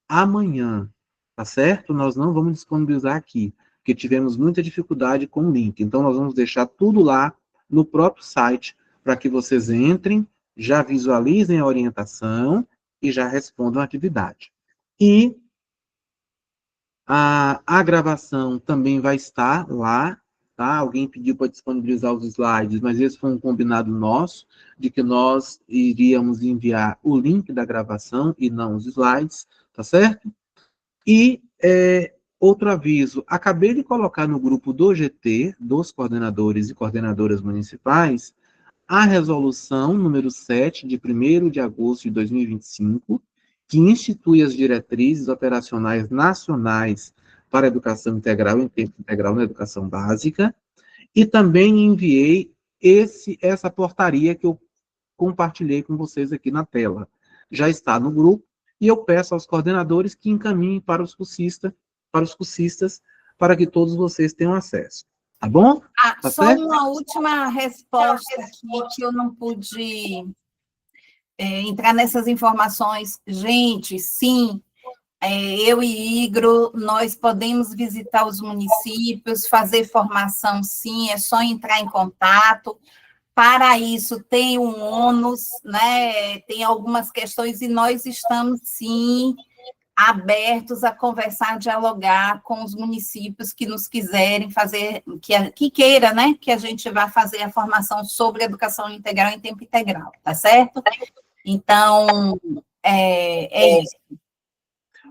[SPEAKER 1] amanhã, tá certo? Nós não vamos disponibilizar aqui, porque tivemos muita dificuldade com o link. Então, nós vamos deixar tudo lá no próprio site, para que vocês entrem, já visualizem a orientação e já respondam a atividade. E A gravação também vai estar lá, tá? Alguém pediu para disponibilizar os slides, mas esse foi um combinado nosso, de que nós iríamos enviar o link da gravação e não os slides, tá certo? E outro aviso, acabei de colocar no grupo do GT, dos coordenadores e coordenadoras municipais, a resolução número 7, de 1º de agosto de 2025, que institui as diretrizes operacionais nacionais para a educação integral em tempo integral na educação básica, e também enviei essa portaria que eu compartilhei com vocês aqui na tela. Já está no grupo, e eu peço aos coordenadores que encaminhem para os cursistas, para que todos vocês tenham acesso. Tá bom? Tá
[SPEAKER 2] Só
[SPEAKER 1] certo?
[SPEAKER 2] uma última resposta aqui, que eu não pude entrar nessas informações. Gente, sim, eu e Igro, nós podemos visitar os municípios, fazer formação, sim, é só entrar em contato. Para isso, tem um ônus, né? Tem algumas questões, e nós estamos, sim, abertos a conversar, dialogar com os municípios que nos quiserem fazer, que queira, né? Que a gente vá fazer a formação sobre educação integral em tempo integral, tá certo? Então, é isso.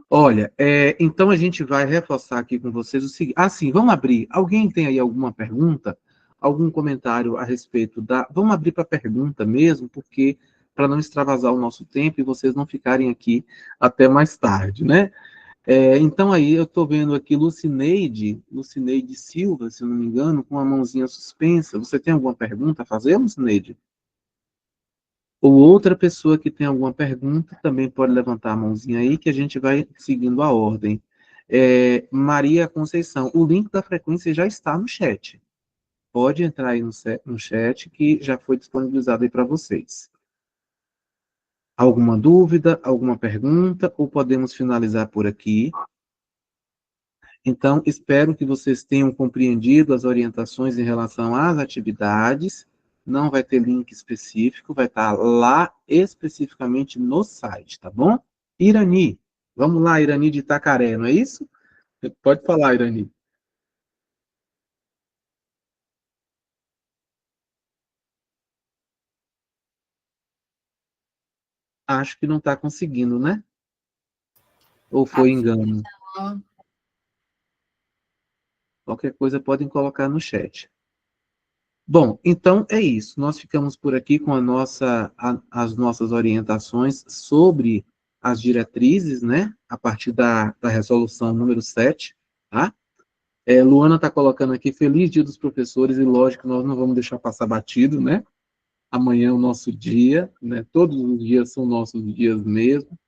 [SPEAKER 1] Olha, então a gente vai reforçar aqui com vocês o seguinte. Sim, vamos abrir. Alguém tem aí alguma pergunta? Algum comentário a respeito da... Vamos abrir para pergunta mesmo, porque para não extravasar o nosso tempo e vocês não ficarem aqui até mais tarde, né? Então aí eu estou vendo aqui Lucineide Silva, se eu não me engano, com a mãozinha suspensa. Você tem alguma pergunta a fazer, Lucineide? Ou outra pessoa que tem alguma pergunta também pode levantar a mãozinha aí, que a gente vai seguindo a ordem. Maria Conceição, o link da frequência já está no chat. Pode entrar aí no chat, que já foi disponibilizado aí para vocês. Alguma dúvida, alguma pergunta, ou podemos finalizar por aqui? Então, espero que vocês tenham compreendido as orientações em relação às atividades. Não vai ter link específico, vai estar lá especificamente no site, tá bom? Irani, vamos lá, Irani de Itacaré, não é isso? Pode falar, Irani. Acho que não está conseguindo, né? Ou foi engano? Qualquer coisa podem colocar no chat. Bom, então é isso. Nós ficamos por aqui com as nossas orientações sobre as diretrizes, né? A partir da resolução número 7, tá? Luana está colocando aqui, feliz dia dos professores, e lógico que nós não vamos deixar passar batido, né? Amanhã é o nosso dia, né? Todos os dias são nossos dias mesmo,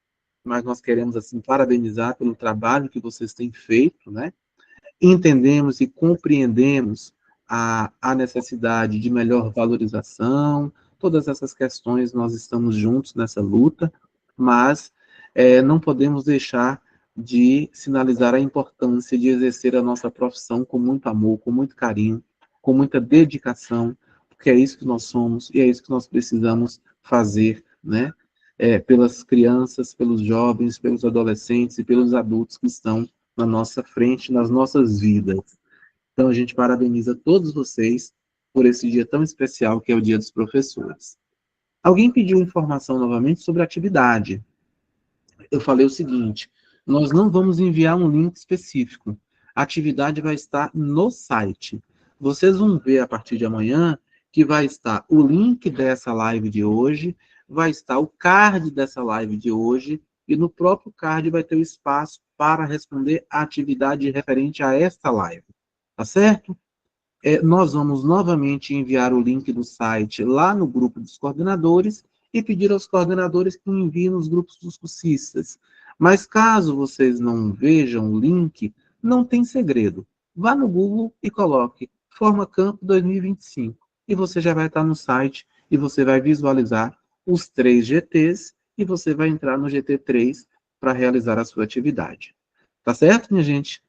[SPEAKER 1] mas nós queremos, assim, parabenizar pelo trabalho que vocês têm feito, né? Entendemos e compreendemos a necessidade de melhor valorização, todas essas questões, nós estamos juntos nessa luta, mas não podemos deixar de sinalizar a importância de exercer a nossa profissão com muito amor, com muito carinho, com muita dedicação, porque é isso que nós somos e é isso que nós precisamos fazer, né? Pelas crianças, pelos jovens, pelos adolescentes e pelos adultos que estão na nossa frente, nas nossas vidas. Então, a gente parabeniza todos vocês por esse dia tão especial que é o Dia dos Professores. Alguém pediu informação novamente sobre a atividade. Eu falei o seguinte, nós não vamos enviar um link específico. A atividade vai estar no site. Vocês vão ver a partir de amanhã que vai estar o link dessa live de hoje, vai estar o card dessa live de hoje, e no próprio card vai ter o espaço para responder a atividade referente a esta live. Tá certo? Nós vamos novamente enviar o link do site lá no grupo dos coordenadores e pedir aos coordenadores que enviem nos grupos dos cursistas. Mas caso vocês não vejam o link, não tem segredo. Vá no Google e coloque Forma Campo 2025 e você já vai estar no site e você vai visualizar os 3 GTs e você vai entrar no GT3 para realizar a sua atividade. Tá certo, minha gente?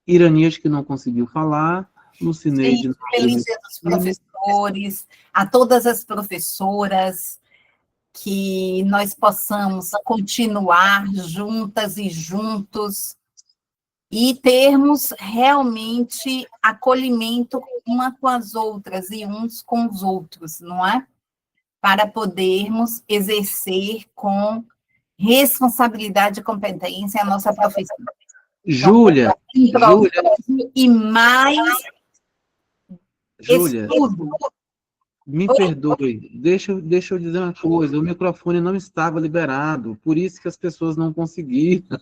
[SPEAKER 1] Irani, acho que não conseguiu falar. Lucineide.
[SPEAKER 2] Sim, feliz dia dos professores, a todas as professoras, que nós possamos continuar juntas e juntos e termos realmente acolhimento uma com as outras e uns com os outros, não é? Para podermos exercer com responsabilidade e competência a nossa profissão.
[SPEAKER 1] Júlia,
[SPEAKER 2] Então, e mais
[SPEAKER 1] Júlia,
[SPEAKER 2] estudo.
[SPEAKER 1] me perdoe, deixa eu dizer uma coisa, o microfone não estava liberado, por isso que as pessoas não conseguiram.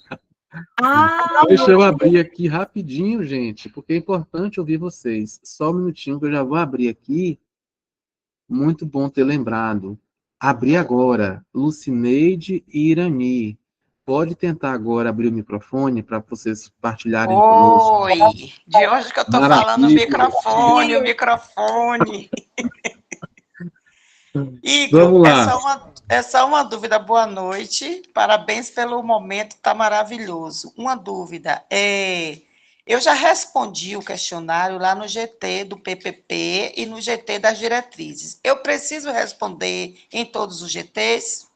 [SPEAKER 1] Deixa eu abrir aqui rapidinho, gente, porque é importante ouvir vocês. Só um minutinho que eu já vou abrir aqui. Muito bom ter lembrado. Abri agora, Lucineide e Irani. Pode tentar agora abrir o microfone para vocês partilharem conosco.
[SPEAKER 3] Oi, de onde que eu estou falando? O microfone. Igor,
[SPEAKER 1] Vamos lá.
[SPEAKER 3] é só uma dúvida. Boa noite, parabéns pelo momento, está maravilhoso. Uma dúvida, eu já respondi o questionário lá no GT do PPP e no GT das diretrizes. Eu preciso responder em todos os GTs?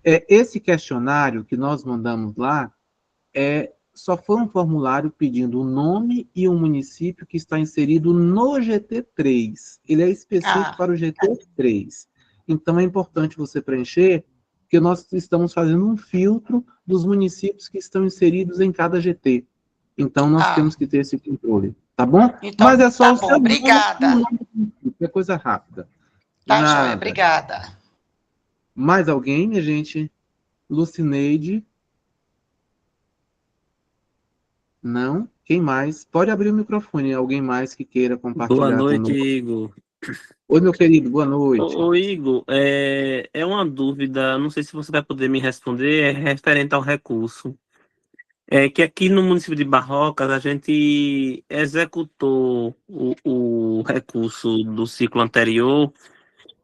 [SPEAKER 1] Esse questionário que nós mandamos lá só foi um formulário pedindo o nome e o município que está inserido no GT3. Ele é específico para o GT3. Então, é importante você preencher, porque nós estamos fazendo um filtro dos municípios que estão inseridos em cada GT. Então, nós temos que ter esse controle, tá bom?
[SPEAKER 3] Então, mas é só o seu obrigada.
[SPEAKER 1] É coisa rápida.
[SPEAKER 3] Tá, joia, obrigada.
[SPEAKER 1] Mais alguém, minha gente? Lucineide? Não? Quem mais? Pode abrir o microfone. Alguém mais que queira compartilhar?
[SPEAKER 4] Boa noite, Igor.
[SPEAKER 1] Oi, meu querido, boa noite.
[SPEAKER 4] Ô, Igor, é uma dúvida, não sei se você vai poder me responder, é referente ao recurso. Que aqui no município de Barrocas, a gente executou o recurso do ciclo anterior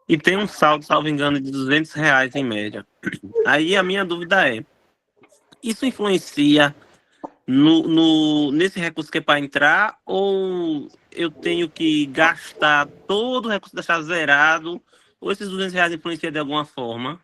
[SPEAKER 4] e tem um saldo, salvo engano, de R$200 em média. Aí a minha dúvida isso influencia nesse recurso que é para entrar, ou eu tenho que gastar todo o recurso, deixar zerado, ou esses R$200 influenciam de alguma forma?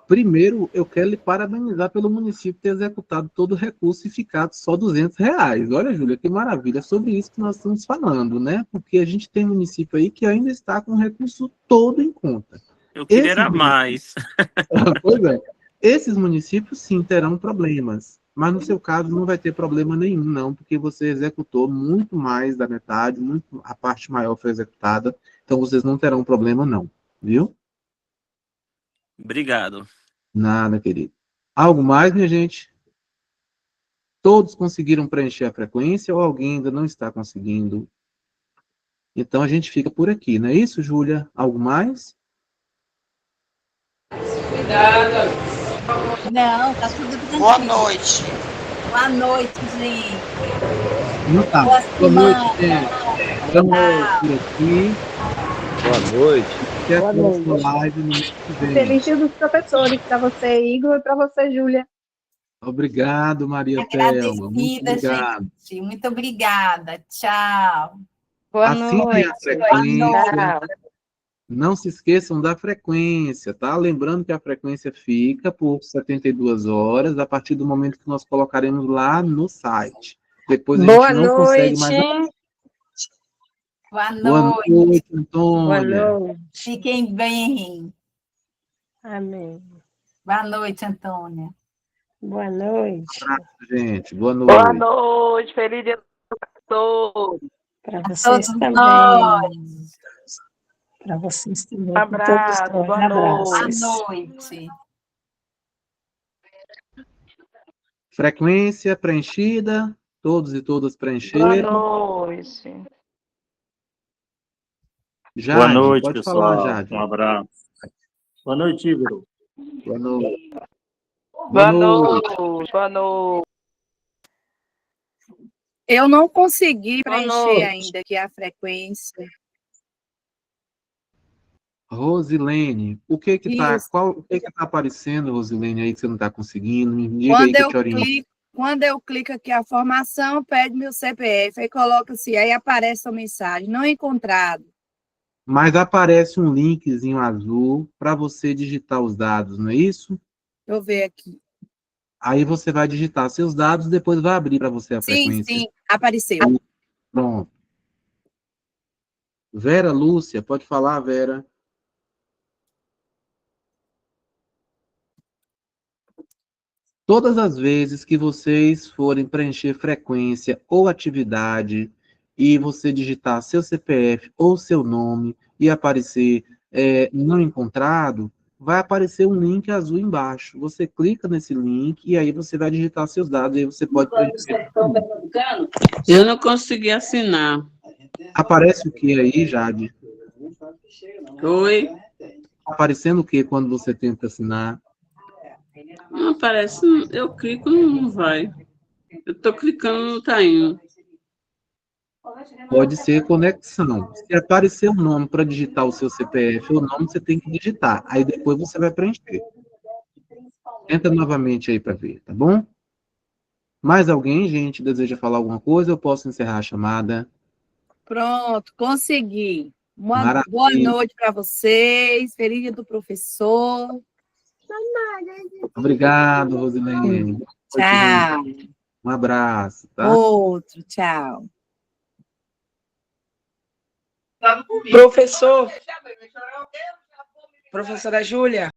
[SPEAKER 1] Primeiro, eu quero lhe parabenizar pelo município ter executado todo o recurso e ficado só R$200. Olha, Júlia, que maravilha. É sobre isso que nós estamos falando, né? Porque a gente tem município aí que ainda está com o recurso todo em conta.
[SPEAKER 4] Eu queria era mais.
[SPEAKER 1] Pois é. Esses municípios, sim, terão problemas. Mas, no seu caso, não vai ter problema nenhum, não, porque você executou muito mais da metade, a parte maior foi executada, então vocês não terão problema, não, viu?
[SPEAKER 4] Obrigado.
[SPEAKER 1] Nada, querido. Algo mais, minha gente? Todos conseguiram preencher a frequência ou alguém ainda não está conseguindo? Então, a gente fica por aqui, não é isso, Júlia? Algo mais?
[SPEAKER 3] Cuidado.
[SPEAKER 2] Não, tá tudo tranquilo.
[SPEAKER 3] Boa noite.
[SPEAKER 2] Boa noite, gente.
[SPEAKER 1] Não tá. Boa noite, gente. Estamos por aqui.
[SPEAKER 5] Boa noite.
[SPEAKER 1] Boa noite. Live no mês que vem.
[SPEAKER 6] Feliz Dia dos Professores para você, Igor, e para você, Júlia.
[SPEAKER 1] Obrigado, Maria Thelma. Muito obrigado.
[SPEAKER 2] Gente. Muito obrigada. Tchau.
[SPEAKER 6] Boa
[SPEAKER 1] noite. A frequência.
[SPEAKER 6] Boa noite.
[SPEAKER 1] Não se esqueçam da frequência, tá? Lembrando que a frequência fica por 72 horas a partir do momento que nós colocaremos lá no site. Depois a gente não consegue mais...
[SPEAKER 2] Boa noite.
[SPEAKER 1] Boa noite, Antônia.
[SPEAKER 6] Boa noite.
[SPEAKER 2] Fiquem bem.
[SPEAKER 6] Amém.
[SPEAKER 2] Boa noite, Antônia.
[SPEAKER 6] Boa noite.
[SPEAKER 1] Um abraço, gente. Boa noite.
[SPEAKER 3] Boa noite. Feliz Dia do Professor.
[SPEAKER 6] Para vocês também.
[SPEAKER 2] Nós.
[SPEAKER 6] Para vocês também.
[SPEAKER 3] Um abraço. Boa noite.
[SPEAKER 2] Boa noite.
[SPEAKER 1] Frequência preenchida. Todos e todas preencheram.
[SPEAKER 3] Boa noite.
[SPEAKER 1] Jade,
[SPEAKER 7] boa noite,
[SPEAKER 1] pode
[SPEAKER 7] pessoal.
[SPEAKER 1] Falar, Jade.
[SPEAKER 7] Um abraço. Boa noite, Igor.
[SPEAKER 1] Boa noite.
[SPEAKER 3] Boa noite. Boa noite.
[SPEAKER 8] Eu não consegui preencher ainda aqui a frequência.
[SPEAKER 1] Rosilene, o que está aparecendo, Rosilene, aí que você não está conseguindo? Me diga aí que eu te oriento.
[SPEAKER 8] Quando eu clico aqui a formação, pede meu CPF, aí coloca assim, aí aparece a mensagem, não encontrado.
[SPEAKER 1] Mas aparece um linkzinho azul para você digitar os dados, não é isso?
[SPEAKER 8] Deixa eu ver aqui.
[SPEAKER 1] Aí você vai digitar seus dados, depois vai abrir para você a
[SPEAKER 8] Sim,
[SPEAKER 1] frequência.
[SPEAKER 8] sim, apareceu.
[SPEAKER 1] Pronto. Vera Lúcia, pode falar, Vera. Todas as vezes que vocês forem preencher frequência ou atividade e você digitar seu CPF ou seu nome e aparecer não encontrado, vai aparecer um link azul embaixo. Você clica nesse link e aí você vai digitar seus dados e aí você pode preencher.
[SPEAKER 9] Eu não consegui assinar.
[SPEAKER 1] Aparece o que aí, Jade?
[SPEAKER 9] Oi?
[SPEAKER 1] Aparecendo o que quando você tenta assinar?
[SPEAKER 9] Não aparece, eu clico, não vai. Eu tô clicando, não tá indo.
[SPEAKER 1] Pode ser conexão. Se aparecer o nome para digitar o seu CPF ou nome, você tem que digitar. Aí depois você vai preencher. Tenta novamente aí para ver, tá bom? Mais alguém, gente, deseja falar alguma coisa? Eu posso encerrar a chamada?
[SPEAKER 8] Pronto, consegui. Uma
[SPEAKER 1] Maravilha.
[SPEAKER 8] boa noite para vocês. Feliz dia do professor.
[SPEAKER 1] Obrigado, Rosilene.
[SPEAKER 8] Tchau.
[SPEAKER 1] Um abraço, tá?
[SPEAKER 8] Outro, tchau.
[SPEAKER 10] Professor, professora Júlia.